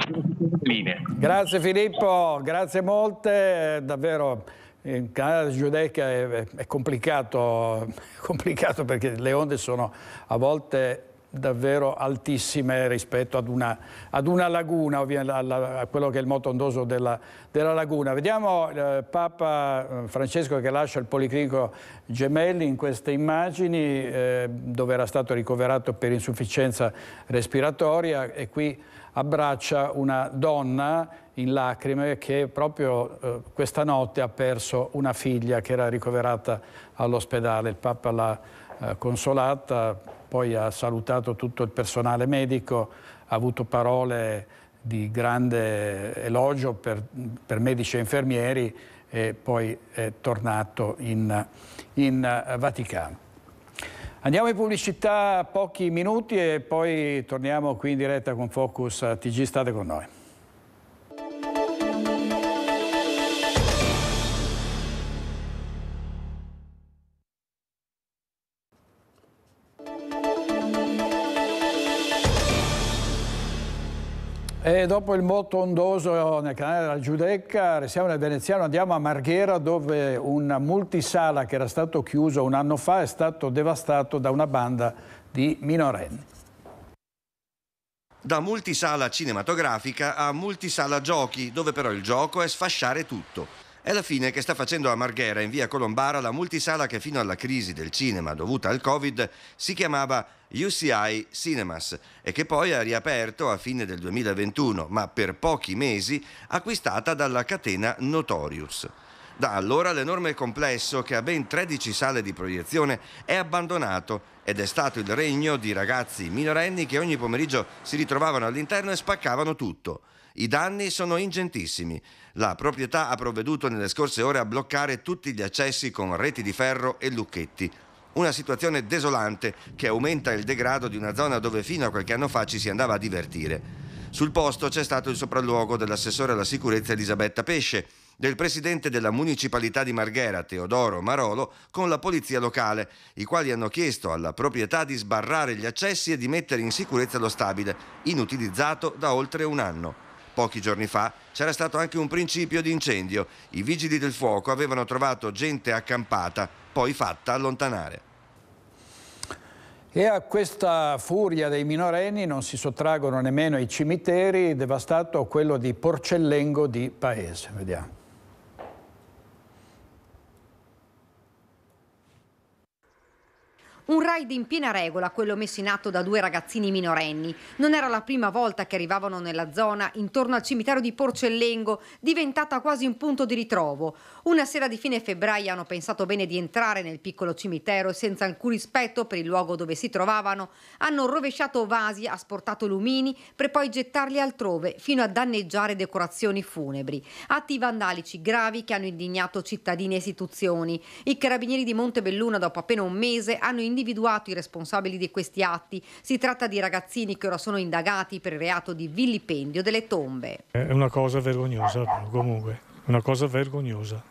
linee. Grazie Filippo, grazie molte, davvero. Il canale della Giudecca è complicato perché le onde sono a volte davvero altissime rispetto ad una laguna, a quello che è il moto ondoso della laguna. Vediamo Papa Francesco che lascia il Policlinico Gemelli in queste immagini dove era stato ricoverato per insufficienza respiratoria, e qui abbraccia una donna in lacrime che proprio questa notte ha perso una figlia che era ricoverata all'ospedale. Il Papa l'ha consolata, poi ha salutato tutto il personale medico, ha avuto parole di grande elogio per medici e infermieri, e poi è tornato in Vaticano. Andiamo in pubblicità, pochi minuti, e poi torniamo qui in diretta con Focus TG. State con noi. E dopo il moto ondoso nel canale della Giudecca, restiamo nel veneziano, andiamo a Marghera, dove un multisala che era stato chiuso un anno fa è stato devastato da una banda di minorenni. Da multisala cinematografica a multisala giochi, dove però il gioco è sfasciare tutto. È la fine che sta facendo a Marghera, in via Colombara, la multisala che fino alla crisi del cinema dovuta al Covid si chiamava UCI Cinemas e che poi ha riaperto a fine del 2021, ma per pochi mesi, acquistata dalla catena Notorious. Da allora l'enorme complesso, che ha ben 13 sale di proiezione, è abbandonato ed è stato il regno di ragazzi minorenni che ogni pomeriggio si ritrovavano all'interno e spaccavano tutto. I danni sono ingentissimi. La proprietà ha provveduto nelle scorse ore a bloccare tutti gli accessi con reti di ferro e lucchetti. Una situazione desolante che aumenta il degrado di una zona dove fino a qualche anno fa ci si andava a divertire. Sul posto c'è stato il sopralluogo dell'assessore alla sicurezza Elisabetta Pesce, del presidente della municipalità di Marghera, Teodoro Marolo, con la polizia locale, i quali hanno chiesto alla proprietà di sbarrare gli accessi e di mettere in sicurezza lo stabile, inutilizzato da oltre un anno. Pochi giorni fa c'era stato anche un principio di incendio. I vigili del fuoco avevano trovato gente accampata, poi fatta allontanare. E a questa furia dei minorenni non si sottraggono nemmeno i cimiteri, devastato quello di Porcellengo di Paese. Vediamo. Un raid in piena regola, quello messo in atto da due ragazzini minorenni. Non era la prima volta che arrivavano nella zona intorno al cimitero di Porcellengo, diventata quasi un punto di ritrovo. Una sera di fine febbraio hanno pensato bene di entrare nel piccolo cimitero e senza alcun rispetto per il luogo dove si trovavano, hanno rovesciato vasi, asportato lumini per poi gettarli altrove fino a danneggiare decorazioni funebri. Atti vandalici gravi che hanno indignato cittadini e istituzioni. I carabinieri di Montebelluna, dopo appena un mese, hanno individuato i responsabili di questi atti. Si tratta di ragazzini che ora sono indagati per il reato di vilipendio delle tombe. È una cosa vergognosa, comunque, una cosa vergognosa.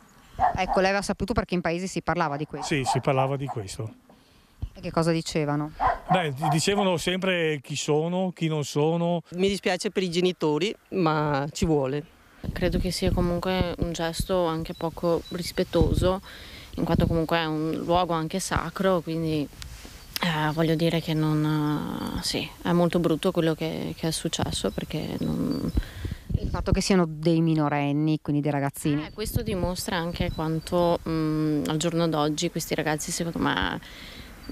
Ecco, lei aveva saputo perché in paese si parlava di questo? Sì, si parlava di questo. E che cosa dicevano? Beh, dicevano sempre chi sono, chi non sono. Mi dispiace per i genitori, ma ci vuole. Credo che sia comunque un gesto anche poco rispettoso, in quanto comunque è un luogo anche sacro, quindi voglio dire che non, sì, è molto brutto quello che è successo, perché non... Il fatto che siano dei minorenni, quindi dei ragazzini. Questo dimostra anche quanto al giorno d'oggi questi ragazzi, secondo me,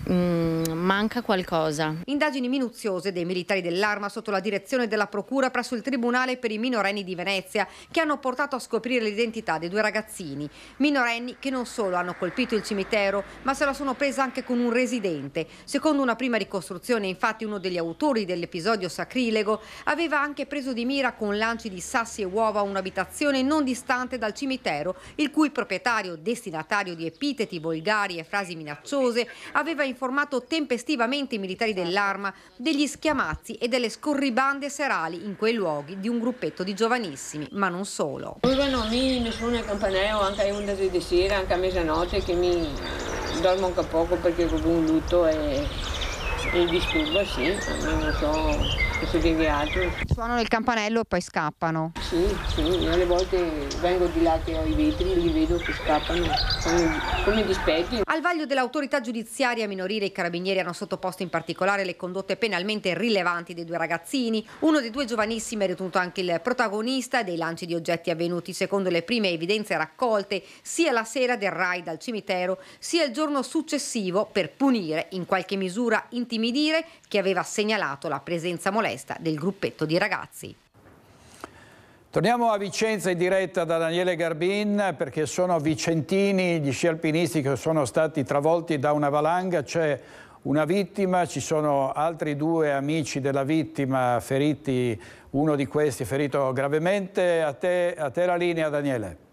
manca qualcosa. Indagini minuziose dei militari dell'Arma sotto la direzione della procura presso il Tribunale per i minorenni di Venezia, che hanno portato a scoprire l'identità dei due ragazzini. Minorenni che non solo hanno colpito il cimitero, ma se la sono presa anche con un residente. Secondo una prima ricostruzione, infatti, uno degli autori dell'episodio sacrilego aveva anche preso di mira con lanci di sassi e uova un'abitazione non distante dal cimitero, il cui proprietario, destinatario di epiteti volgari e frasi minacciose, aveva informato tempestivamente i militari dell'Arma degli schiamazzi e delle scorribande serali in quei luoghi di un gruppetto di giovanissimi, ma non solo. Bueno, a me mi suona il campanello anche alle 11 di sera, anche a mezzanotte, che mi dormo anche poco perché ho un lutto e disturba, sì, non so che si deve altro. Suonano il campanello e poi scappano? Sì, alle volte vengo di là che ho i vetri, li vedo che scappano, come dispetti. Al vaglio dell'autorità giudiziaria minorile, i carabinieri hanno sottoposto in particolare le condotte penalmente rilevanti dei due ragazzini. Uno dei due giovanissimi è ritenuto anche il protagonista dei lanci di oggetti avvenuti secondo le prime evidenze raccolte sia la sera del raid al cimitero sia il giorno successivo, per punire, in qualche misura intimidire chi aveva segnalato la presenza molesta del gruppetto di ragazzi. Torniamo a Vicenza in diretta da Daniele Garbin, perché sono vicentini gli sci alpinisti che sono stati travolti da una valanga. C'è una vittima, ci sono altri due amici della vittima feriti, uno di questi è ferito gravemente. A te la linea, Daniele.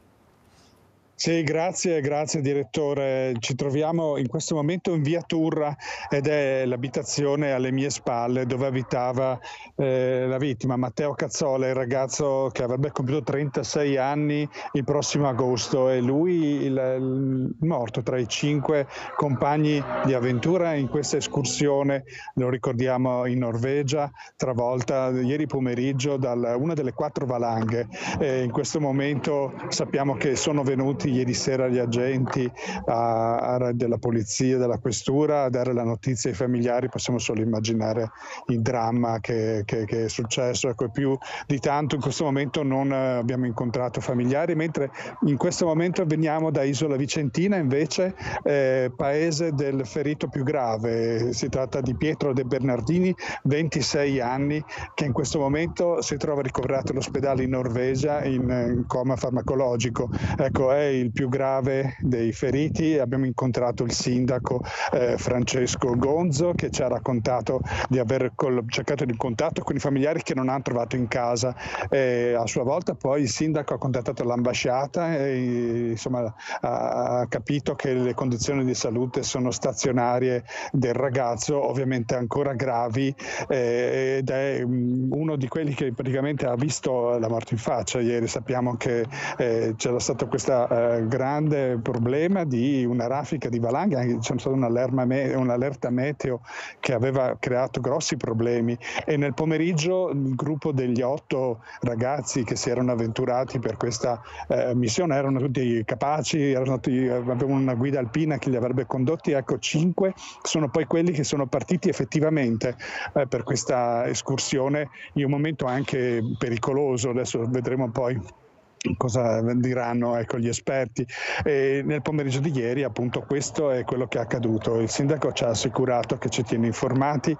Sì, grazie direttore. Ci troviamo in questo momento in via Turra ed è l'abitazione alle mie spalle dove abitava la vittima, Matteo Cazzola, il ragazzo che avrebbe compiuto 36 anni il prossimo agosto, e lui il morto tra i 5 compagni di avventura in questa escursione, lo ricordiamo, in Norvegia, travolta ieri pomeriggio da una delle 4 valanghe. In questo momento sappiamo che sono venuti ieri sera gli agenti della polizia, della questura, a dare la notizia ai familiari. Possiamo solo immaginare il dramma che è successo. Ecco, più di tanto in questo momento non abbiamo incontrato familiari, mentre in questo momento veniamo da Isola Vicentina, invece paese del ferito più grave. Si tratta di Pietro De Bernardini, 26 anni, che in questo momento si trova ricoverato all'ospedale in Norvegia in coma farmacologico. Ecco, è il più grave dei feriti. Abbiamo incontrato il sindaco Francesco Gonzo, che ci ha raccontato di aver cercato di contatto con i familiari che non hanno trovato in casa. A sua volta poi il sindaco ha contattato l'ambasciata e insomma ha capito che le condizioni di salute sono stazionarie del ragazzo, ovviamente ancora gravi, ed è uno di quelli che praticamente ha visto la morte in faccia. Ieri sappiamo che c'era stato questo grande problema di una raffica di valanghe, c'è stata un'allerta meteo che aveva creato grossi problemi, e nel pomeriggio il gruppo degli 8 ragazzi che si erano avventurati per questa missione erano tutti capaci, avevano una guida alpina che li avrebbe condotti. Ecco, 5 sono poi quelli che sono partiti effettivamente per questa escursione in un momento anche pericoloso. Adesso vedremo poi cosa diranno, ecco, gli esperti. E nel pomeriggio di ieri appunto questo è quello che è accaduto. Il sindaco ci ha assicurato che ci tiene informati,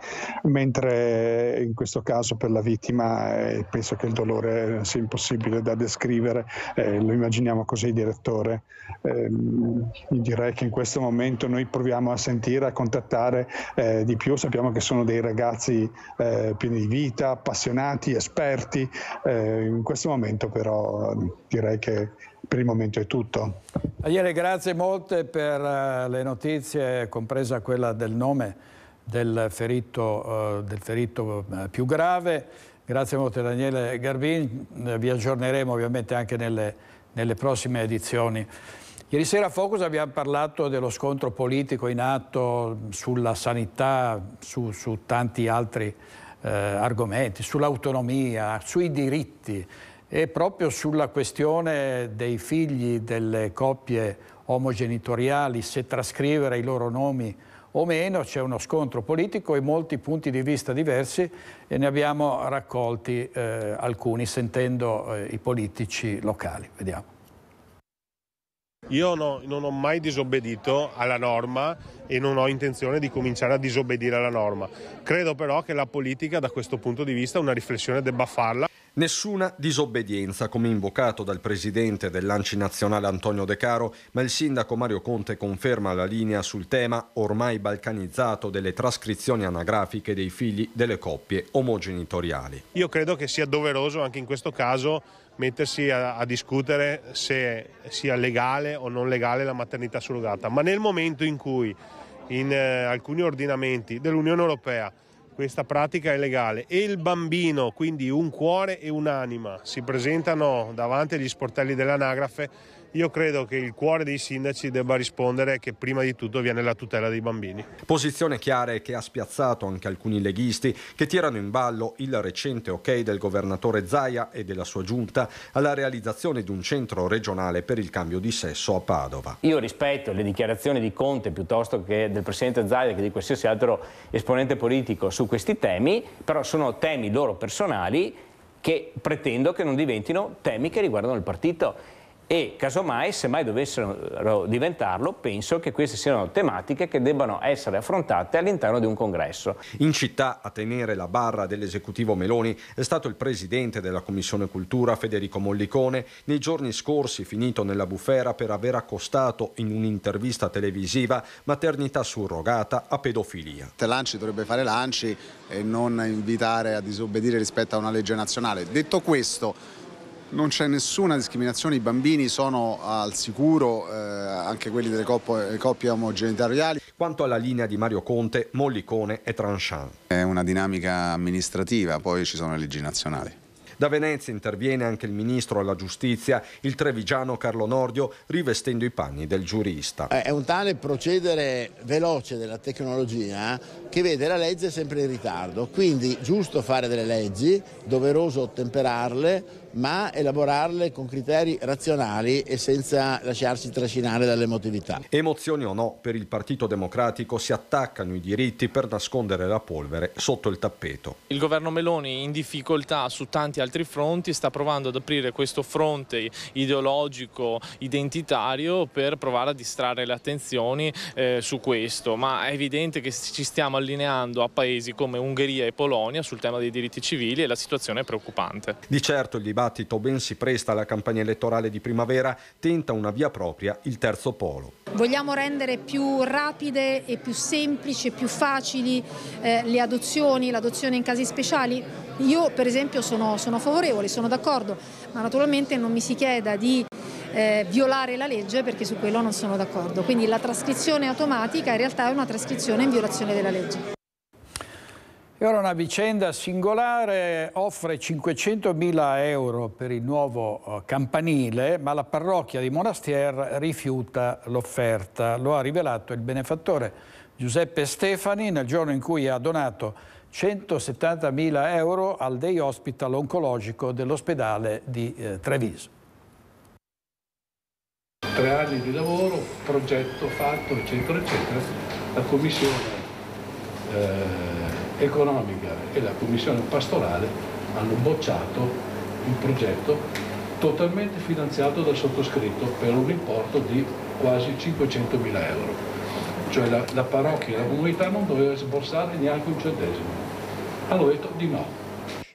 mentre in questo caso per la vittima penso che il dolore sia impossibile da descrivere, lo immaginiamo così, direttore. Direi che in questo momento noi proviamo a sentire, a contattare di più. Sappiamo che sono dei ragazzi pieni di vita, appassionati, esperti. In questo momento però direi che per il momento è tutto. Daniele, grazie molte per le notizie, compresa quella del nome del ferito più grave. Grazie molte Daniele Garbin, vi aggiorneremo ovviamente anche nelle prossime edizioni. Ieri sera a Focus abbiamo parlato dello scontro politico in atto sulla sanità, su tanti altri argomenti, sull'autonomia, sui diritti. E proprio sulla questione dei figli delle coppie omogenitoriali, se trascrivere i loro nomi o meno, c'è uno scontro politico e molti punti di vista diversi, e ne abbiamo raccolti alcuni sentendo i politici locali. Vediamo. Io non ho mai disobbedito alla norma e non ho intenzione di cominciare a disobbedire alla norma. Credo però che la politica da questo punto di vista una riflessione debba farla. Nessuna disobbedienza, come invocato dal presidente dell'Anci Nazionale Antonio De Caro, ma il sindaco Mario Conte conferma la linea sul tema ormai balcanizzato delle trascrizioni anagrafiche dei figli delle coppie omogenitoriali. Io credo che sia doveroso anche in questo caso mettersi a discutere se sia legale o non legale la maternità surrogata, ma nel momento in cui in alcuni ordinamenti dell'Unione Europea questa pratica è legale e il bambino, quindi un cuore e un'anima, si presentano davanti agli sportelli dell'anagrafe, io credo che il cuore dei sindaci debba rispondere che prima di tutto viene la tutela dei bambini. Posizione chiara che ha spiazzato anche alcuni leghisti che tirano in ballo il recente ok del governatore Zaia e della sua giunta alla realizzazione di un centro regionale per il cambio di sesso a Padova. Io rispetto le dichiarazioni di Conte piuttosto che del presidente Zaia che di qualsiasi altro esponente politico su questi temi, però sono temi loro personali che pretendo che non diventino temi che riguardano il partito. E casomai, se mai dovessero diventarlo, penso che queste siano tematiche che debbano essere affrontate all'interno di un congresso. In città a tenere la barra dell'esecutivo Meloni è stato il presidente della Commissione Cultura Federico Mollicone, nei giorni scorsi finito nella bufera per aver accostato in un'intervista televisiva maternità surrogata a pedofilia. L'Anci dovrebbe fare l'Anci e non invitare a disobbedire rispetto a una legge nazionale. Detto questo, Non c'è nessuna discriminazione, i bambini sono al sicuro, anche quelli delle coppie omogenitoriali. Quanto alla linea di Mario Conte, mollicone e tranchant. È una dinamica amministrativa, poi ci sono le leggi nazionali. Da Venezia interviene anche il ministro alla giustizia, il trevigiano Carlo Nordio, rivestendo i panni del giurista. È un tale procedere veloce della tecnologia che vede la legge sempre in ritardo, quindi giusto fare delle leggi, doveroso ottemperarle, ma elaborarle con criteri razionali e senza lasciarsi trascinare dall'emotività. Emozioni o no, per il Partito Democratico si attaccano i diritti per nascondere la polvere sotto il tappeto. Il governo Meloni, in difficoltà su tanti altri fronti, sta provando ad aprire questo fronte ideologico, identitario, per provare a distrarre le attenzioni su questo, ma è evidente che ci stiamo allineando a paesi come Ungheria e Polonia sul tema dei diritti civili e la situazione è preoccupante. Di certo il dibattito ben si presta alla campagna elettorale di primavera, tenta una via propria, il terzo polo. Vogliamo rendere più rapide e più semplici e più facili le adozioni, l'adozione in casi speciali? Io per esempio sono favorevole, sono d'accordo, ma naturalmente non mi si chieda di violare la legge, perché su quello non sono d'accordo. Quindi la trascrizione automatica in realtà è una trascrizione in violazione della legge. E ora una vicenda singolare: offre 500.000 euro per il nuovo campanile, ma la parrocchia di Monastier rifiuta l'offerta. Lo ha rivelato il benefattore Giuseppe Stefani nel giorno in cui ha donato 170.000 euro al Day Hospital oncologico dell'ospedale di Treviso. 3 anni di lavoro, progetto fatto, eccetera, eccetera. La commissione economica e la commissione pastorale hanno bocciato il progetto totalmente finanziato dal sottoscritto per un importo di quasi 500.000 euro. Cioè la parrocchia e la comunità non doveva sborsare neanche un centesimo. Hanno detto di no.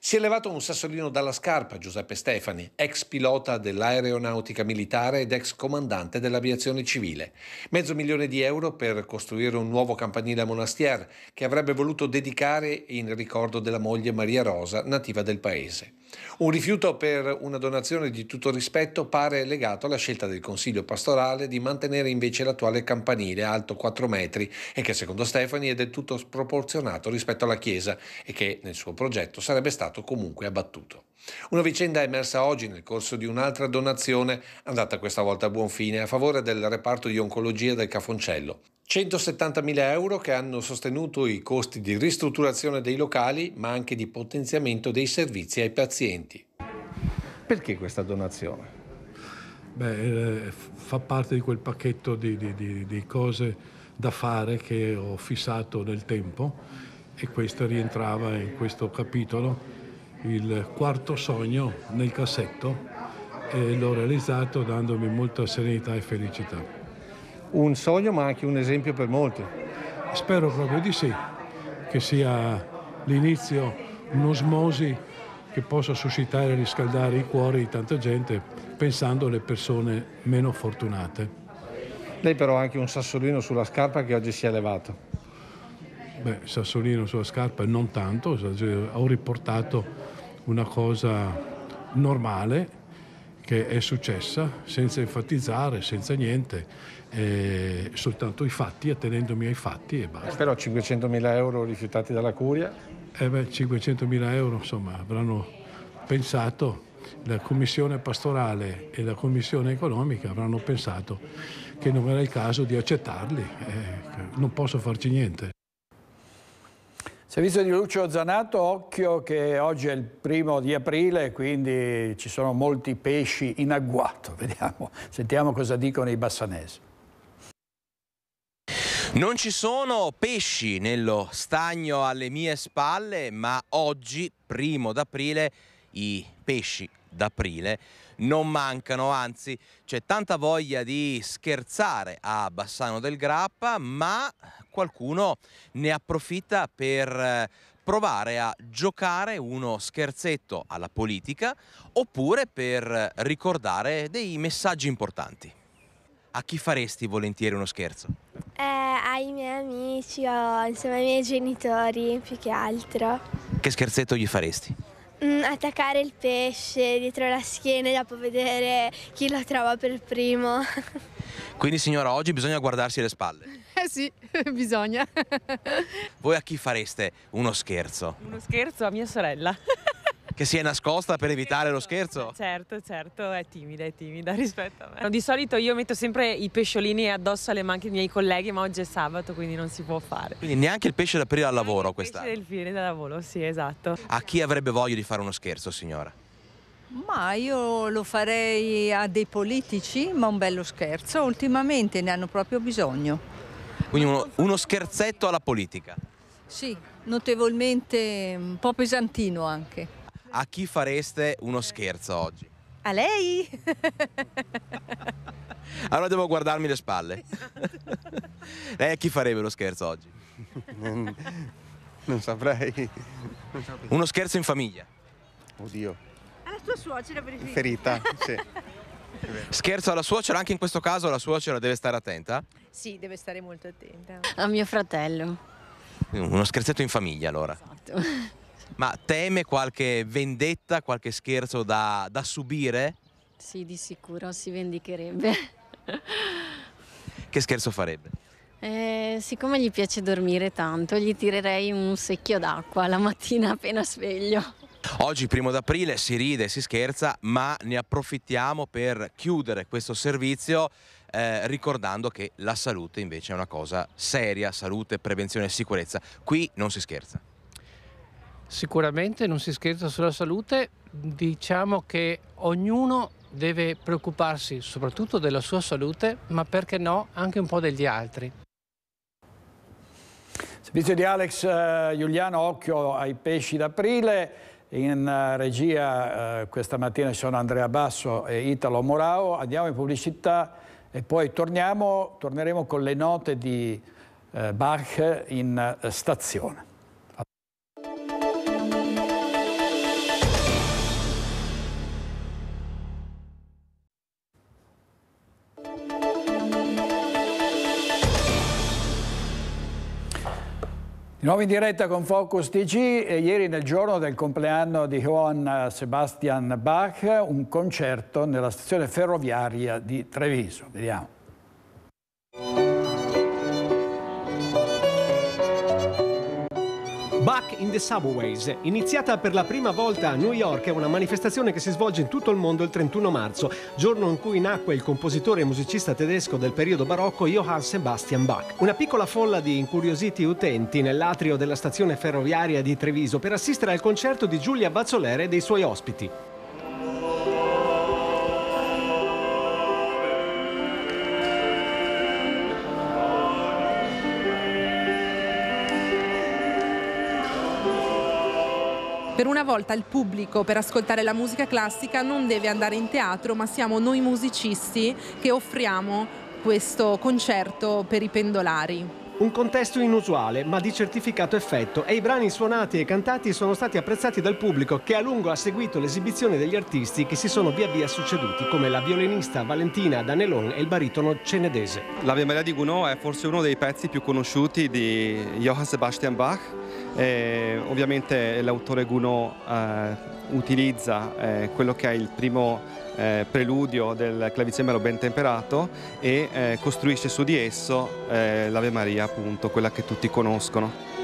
Si è levato un sassolino dalla scarpa Giuseppe Stefani, ex pilota dell'aeronautica militare ed ex comandante dell'aviazione civile. €500.000 per costruire un nuovo campanile a Monastier, che avrebbe voluto dedicare in ricordo della moglie Maria Rosa, nativa del paese. Un rifiuto per una donazione di tutto rispetto pare legato alla scelta del Consiglio pastorale di mantenere invece l'attuale campanile alto 4 metri e che secondo Stefani è del tutto sproporzionato rispetto alla chiesa e che nel suo progetto sarebbe stato comunque abbattuto. Una vicenda emersa oggi nel corso di un'altra donazione, andata questa volta a buon fine, a favore del reparto di oncologia del Cafoncello. 170.000 euro che hanno sostenuto i costi di ristrutturazione dei locali, ma anche di potenziamento dei servizi ai pazienti. Perché questa donazione? Fa parte di quel pacchetto di cose da fare che ho fissato nel tempo, e questo rientrava in questo capitolo, il quarto sogno nel cassetto, e l'ho realizzato dandomi molta serenità e felicità. Un sogno ma anche un esempio per molti. Spero proprio di sì, che sia l'inizio, un'osmosi che possa suscitare e riscaldare i cuori di tanta gente, pensando alle persone meno fortunate. Lei però ha anche un sassolino sulla scarpa che oggi si è levato. Sassolino sulla scarpa non tanto, ho riportato una cosa normale che è successa, senza enfatizzare, senza niente, soltanto i fatti, attenendomi ai fatti e basta. Però 500.000 euro rifiutati dalla Curia? 500.000 euro, insomma, avranno pensato, la commissione pastorale e la commissione economica avranno pensato che non era il caso di accettarli, non posso farci niente. Servizio di Lucio Zanato, occhio che oggi è il 1° aprile, quindi ci sono molti pesci in agguato. Vediamo, sentiamo cosa dicono i bassanesi. Non ci sono pesci nello stagno alle mie spalle, ma oggi, 1° d'aprile, i pesci d'aprile non mancano, anzi c'è tanta voglia di scherzare a Bassano del Grappa, ma qualcuno ne approfitta per provare a giocare uno scherzetto alla politica oppure per ricordare dei messaggi importanti. A chi faresti volentieri uno scherzo? Ai miei amici o insieme ai miei genitori, più che altro. Che scherzetto gli faresti? Attaccare il pesce dietro la schiena e dopo vedere chi lo trova per primo. Quindi signora, oggi bisogna guardarsi le spalle. Sì, bisogna. Voi a chi fareste uno scherzo? Uno scherzo a mia sorella. Che si è nascosta per evitare lo scherzo? Certo, è timida rispetto a me. Di solito io metto sempre i pesciolini addosso alle mani dei miei colleghi, ma oggi è sabato, quindi non si può fare. Quindi neanche il pesce da aprire al lavoro quest'anno? Il pesce del fiere da lavoro, sì, esatto. A chi avrebbe voglia di fare uno scherzo, signora? Ma io lo farei a dei politici, ma un bello scherzo. Ultimamente ne hanno proprio bisogno. Quindi uno scherzetto alla politica? Sì, notevolmente un po' pesantino anche. A chi fareste uno scherzo oggi? A lei? Allora devo guardarmi le spalle. Lei a chi farebbe lo scherzo oggi? Non saprei. Uno scherzo in famiglia? Oddio. Alla tua suocera preferita? Ferita, sì. Scherzo alla suocera, anche in questo caso la suocera deve stare attenta? Sì, deve stare molto attenta. A mio fratello. Uno scherzetto in famiglia allora. Esatto. Ma teme qualche vendetta, qualche scherzo da subire? Sì, di sicuro si vendicherebbe. Che scherzo farebbe? Siccome gli piace dormire tanto, gli tirerei un secchio d'acqua la mattina appena sveglio. Oggi, 1° d'aprile, si ride e si scherza, ma ne approfittiamo per chiudere questo servizio ricordando che la salute invece è una cosa seria, salute, prevenzione e sicurezza. Qui non si scherza. Sicuramente non si scherza sulla salute, diciamo che ognuno deve preoccuparsi soprattutto della sua salute, ma perché no anche un po' degli altri. Servizio di Alex Giuliano, occhio ai pesci d'aprile. In regia questa mattina ci sono Andrea Basso e Italo Morao. Andiamo in pubblicità e poi torneremo con le note di Bach in stazione. Di nuovo in diretta con Focus TG, e ieri nel giorno del compleanno di Johann Sebastian Bach, un concerto nella stazione ferroviaria di Treviso. Vediamo. Bach in the Subways. Iniziata per la prima volta a New York, è una manifestazione che si svolge in tutto il mondo il 31 marzo, giorno in cui nacque il compositore e musicista tedesco del periodo barocco Johann Sebastian Bach. Una piccola folla di incuriositi utenti nell'atrio della stazione ferroviaria di Treviso per assistere al concerto di Giulia Bazzolere e dei suoi ospiti. Per una volta il pubblico, per ascoltare la musica classica, non deve andare in teatro, ma siamo noi musicisti che offriamo questo concerto per i pendolari. Un contesto inusuale, ma di certificato effetto, e i brani suonati e cantati sono stati apprezzati dal pubblico, che a lungo ha seguito l'esibizione degli artisti che si sono via via succeduti, come la violinista Valentina Danelon e il baritono cenedese. L'Ave Maria di Gounod è forse uno dei pezzi più conosciuti di Johann Sebastian Bach. Ovviamente l'autore Gounod utilizza quello che è il primo preludio del clavicembalo ben temperato e costruisce su di esso l'Ave Maria, appunto, quella che tutti conoscono.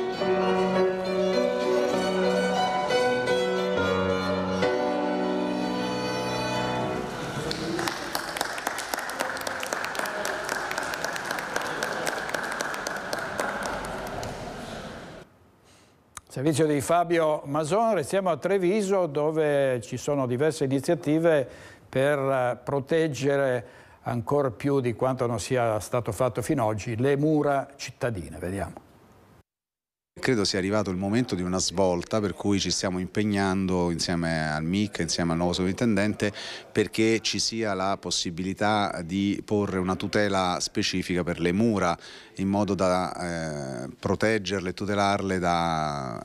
Servizio di Fabio Mason, restiamo a Treviso dove ci sono diverse iniziative per proteggere ancora più di quanto non sia stato fatto fino ad oggi le mura cittadine. Vediamo. Credo sia arrivato il momento di una svolta, per cui ci stiamo impegnando insieme al MIC, insieme al nuovo sovrintendente, perché ci sia la possibilità di porre una tutela specifica per le mura, in modo da proteggerle e tutelarle da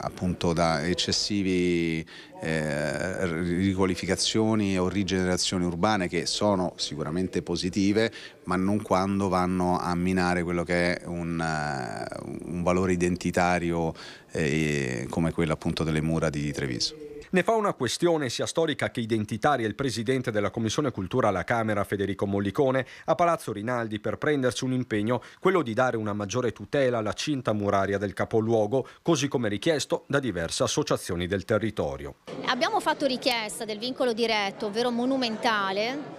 eccessivi riqualificazioni o rigenerazioni urbane, che sono sicuramente positive, ma non quando vanno a minare quello che è un valore identitario come quello appunto delle mura di Treviso. Ne fa una questione sia storica che identitaria il presidente della Commissione Cultura alla Camera, Federico Mollicone, a Palazzo Rinaldi per prendersi un impegno, quello di dare una maggiore tutela alla cinta muraria del capoluogo, così come richiesto da diverse associazioni del territorio. Abbiamo fatto richiesta del vincolo diretto, ovvero monumentale,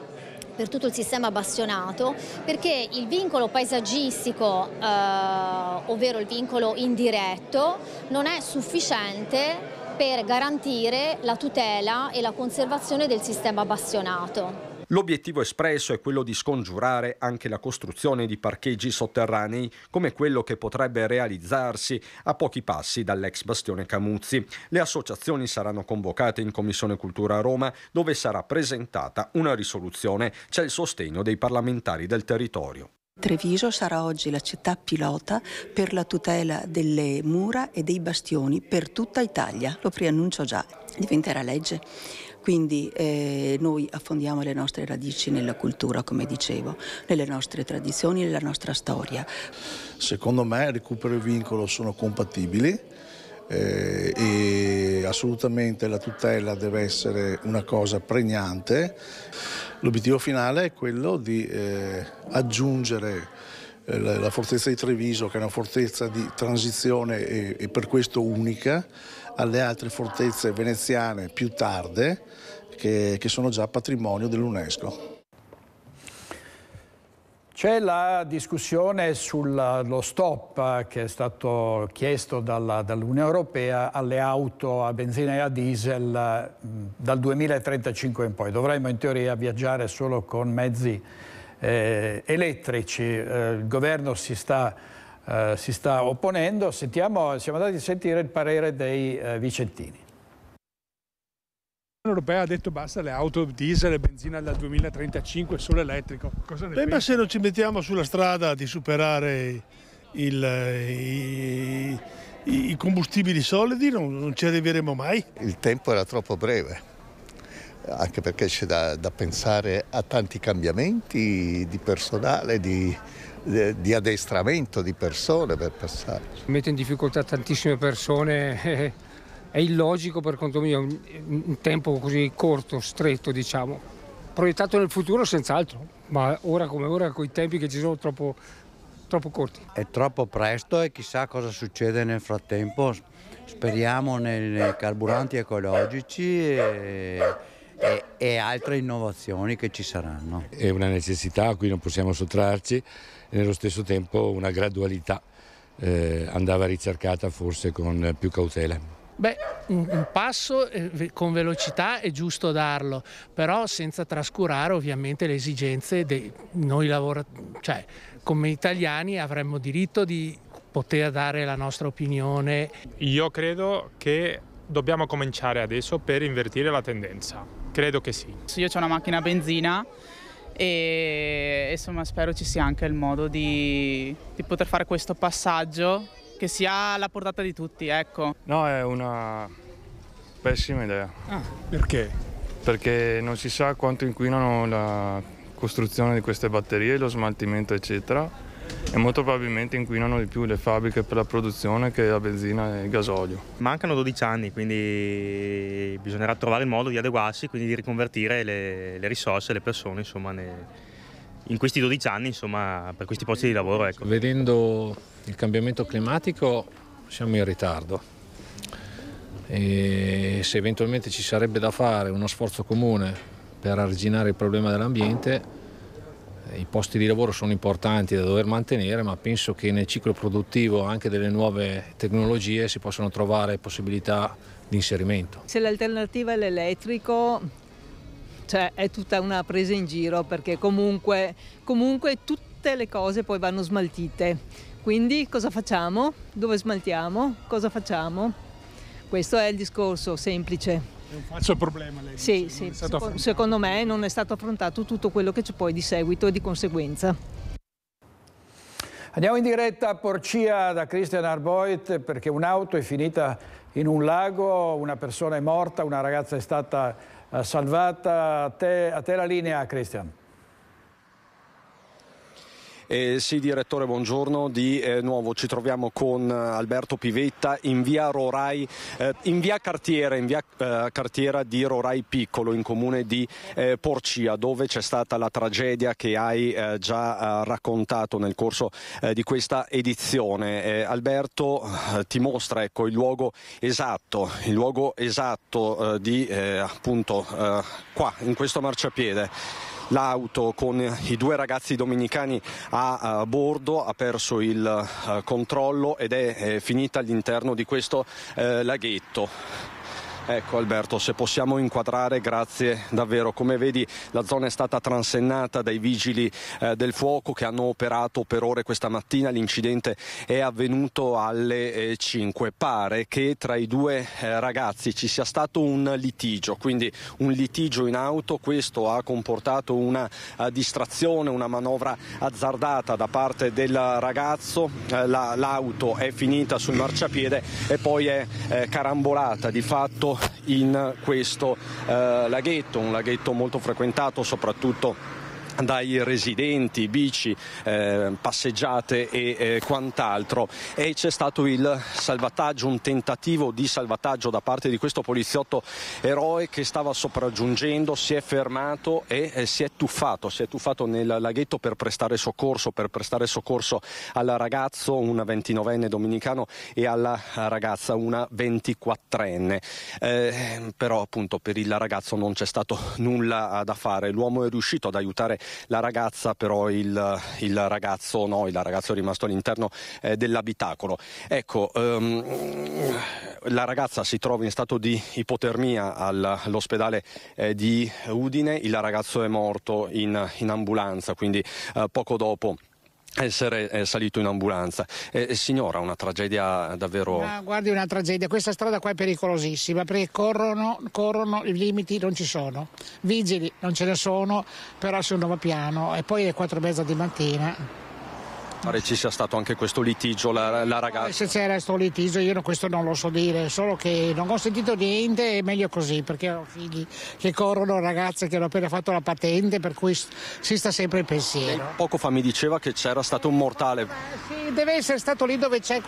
per tutto il sistema bastionato, perché il vincolo paesaggistico, ovvero il vincolo indiretto, non è sufficiente per garantire la tutela e la conservazione del sistema bastionato. L'obiettivo espresso è quello di scongiurare anche la costruzione di parcheggi sotterranei come quello che potrebbe realizzarsi a pochi passi dall'ex bastione Camuzzi. Le associazioni saranno convocate in Commissione Cultura a Roma, dove sarà presentata una risoluzione. C'è il sostegno dei parlamentari del territorio. Treviso sarà oggi la città pilota per la tutela delle mura e dei bastioni per tutta Italia. Lo preannuncio già, diventerà legge. Quindi noi affondiamo le nostre radici nella cultura, come dicevo, nelle nostre tradizioni, nella nostra storia. Secondo me recupero e vincolo sono compatibili e assolutamente la tutela deve essere una cosa pregnante. L'obiettivo finale è quello di aggiungere la fortezza di Treviso, che è una fortezza di transizione e per questo unica, alle altre fortezze veneziane più tarde che sono già patrimonio dell'UNESCO. C'è la discussione sullo stop che è stato chiesto dall'Unione Europea alle auto a benzina e a diesel dal 2035 in poi. Dovremmo in teoria viaggiare solo con mezzi elettrici. Il governo si sta opponendo. Siamo andati a sentire il parere dei vicentini. L'Unione Europea ha detto basta le auto diesel e benzina dal 2035, solo elettrico. Cosa ne pensi? Ma se non ci mettiamo sulla strada di superare i combustibili solidi non ci arriveremo mai. Il tempo era troppo breve, anche perché c'è da pensare a tanti cambiamenti di personale, di addestramento di persone per passare. Mette in difficoltà tantissime persone, è illogico per conto mio, un tempo così corto, stretto diciamo. Proiettato nel futuro senz'altro, ma ora come ora con i tempi che ci sono troppo corti. È troppo presto e chissà cosa succede nel frattempo. Speriamo nei carburanti ecologici e altre innovazioni che ci saranno. È una necessità a cui non possiamo sottrarci e nello stesso tempo una gradualità andava ricercata forse con più cautela. Beh, un passo con velocità è giusto darlo, però senza trascurare ovviamente le esigenze di noi cioè come italiani avremmo diritto di poter dare la nostra opinione. Io credo che dobbiamo cominciare adesso per invertire la tendenza. Credo che sì. Io ho una macchina a benzina e insomma spero ci sia anche il modo di poter fare questo passaggio che sia alla portata di tutti, ecco. No, è una pessima idea. Ah, perché? Perché non si sa quanto inquinano la costruzione di queste batterie, lo smaltimento eccetera, e molto probabilmente inquinano di più le fabbriche per la produzione che la benzina e il gasolio. Mancano 12 anni, quindi bisognerà trovare il modo di adeguarsi, quindi di riconvertire le risorse, le persone, insomma, in questi 12 anni, insomma, per questi posti di lavoro. Ecco. Vedendo il cambiamento climatico siamo in ritardo e se eventualmente ci sarebbe da fare uno sforzo comune per arginare il problema dell'ambiente, i posti di lavoro sono importanti da dover mantenere, ma penso che nel ciclo produttivo anche delle nuove tecnologie si possono trovare possibilità di inserimento. Se l'alternativa è l'elettrico, cioè è tutta una presa in giro, perché comunque tutte le cose poi vanno smaltite. Quindi cosa facciamo? Dove smaltiamo? Cosa facciamo? Questo è il discorso semplice. È un falso problema, lei sì, dice, sì. Secondo me non è stato affrontato tutto quello che c'è poi di seguito e di conseguenza. Andiamo in diretta a Porcia da Christian Arboit perché un'auto è finita in un lago, una persona è morta, una ragazza è stata salvata. A te la linea, Christian. Sì, direttore, buongiorno. Di nuovo ci troviamo con Alberto Pivetta in via Rorai, in via Cartiera di Rorai Piccolo, in comune di Porcia, dove c'è stata la tragedia che hai già raccontato nel corso di questa edizione. Alberto ti mostra, ecco, il luogo esatto di appunto qua in questo marciapiede. L'auto con i 2 ragazzi dominicani a bordo ha perso il controllo ed è finita all'interno di questo laghetto. Ecco Alberto, se possiamo inquadrare, grazie davvero. Come vedi, la zona è stata transennata dai vigili del fuoco che hanno operato per ore questa mattina. L'incidente è avvenuto alle 5. Pare che tra i 2 ragazzi ci sia stato un litigio, quindi un litigio in auto. Questo ha comportato una distrazione, una manovra azzardata da parte del ragazzo. L'auto è finita sul marciapiede e poi è carambolata di fatto in questo laghetto, un laghetto molto frequentato soprattutto dai residenti, bici, passeggiate e quant'altro, e c'è stato il salvataggio, un tentativo di salvataggio da parte di questo poliziotto eroe che stava sopraggiungendo, si è fermato e si è tuffato nel laghetto per prestare soccorso al ragazzo, un 29enne dominicano, e alla ragazza, una 24enne. Però appunto per il ragazzo non c'è stato nulla da fare, l'uomo è riuscito ad aiutare la ragazza, però il ragazzo no, il ragazzo è rimasto all'interno dell'abitacolo. Ecco, la ragazza si trova in stato di ipotermia all'ospedale di Udine, il ragazzo è morto in ambulanza, quindi poco dopo essere salito in ambulanza. Signora, una tragedia davvero... Guardi, una tragedia. Questa strada qua è pericolosissima perché corrono, i limiti non ci sono, vigili non ce ne sono, però sul nuovo piano, e poi alle 4:30 di mattina. Pare ci sia stato anche questo litigio, la ragazza... Se c'era questo litigio io questo non lo so dire, solo che non ho sentito niente, è meglio così, perché ho figli che corrono, ragazze che hanno appena fatto la patente, per cui si sta sempre in pensiero. Poco fa mi diceva che c'era stato un mortale. Sì, deve essere stato lì dove c'è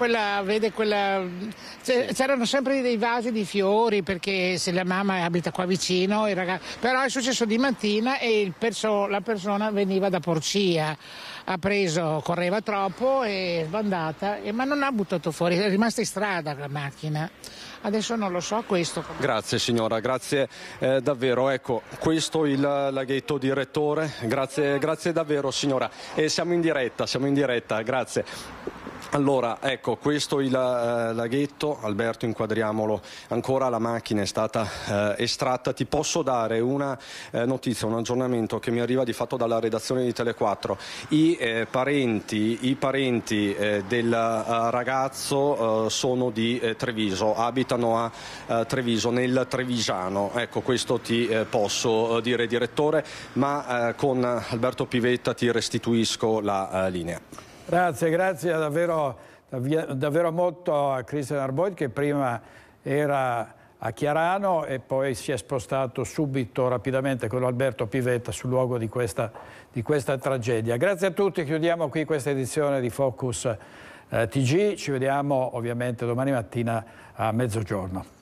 c'erano sempre dei vasi di fiori, perché se la mamma abita qua vicino, però è successo di mattina e la persona veniva da Porcia. Correva troppo e è sbandata, ma non ha buttato fuori, è rimasta in strada la macchina. Adesso non lo so questo. Grazie signora, grazie davvero. Ecco, questo il laghetto direttore. Grazie davvero signora. Siamo in diretta, grazie. Allora, ecco, questo il laghetto. Alberto, inquadriamolo ancora, la macchina è stata estratta. Ti posso dare una notizia, un aggiornamento che mi arriva di fatto dalla redazione di Tele4. I parenti del ragazzo sono di Treviso, abitano a Treviso, nel Trevigiano. Ecco, questo ti posso dire, direttore, ma con Alberto Pivetta ti restituisco la linea. Grazie davvero molto a Christian Arboit, che prima era a Chiarano e poi si è spostato subito rapidamente con Alberto Pivetta sul luogo di questa tragedia. Grazie a tutti, chiudiamo qui questa edizione di Focus TG, ci vediamo ovviamente domani mattina a mezzogiorno.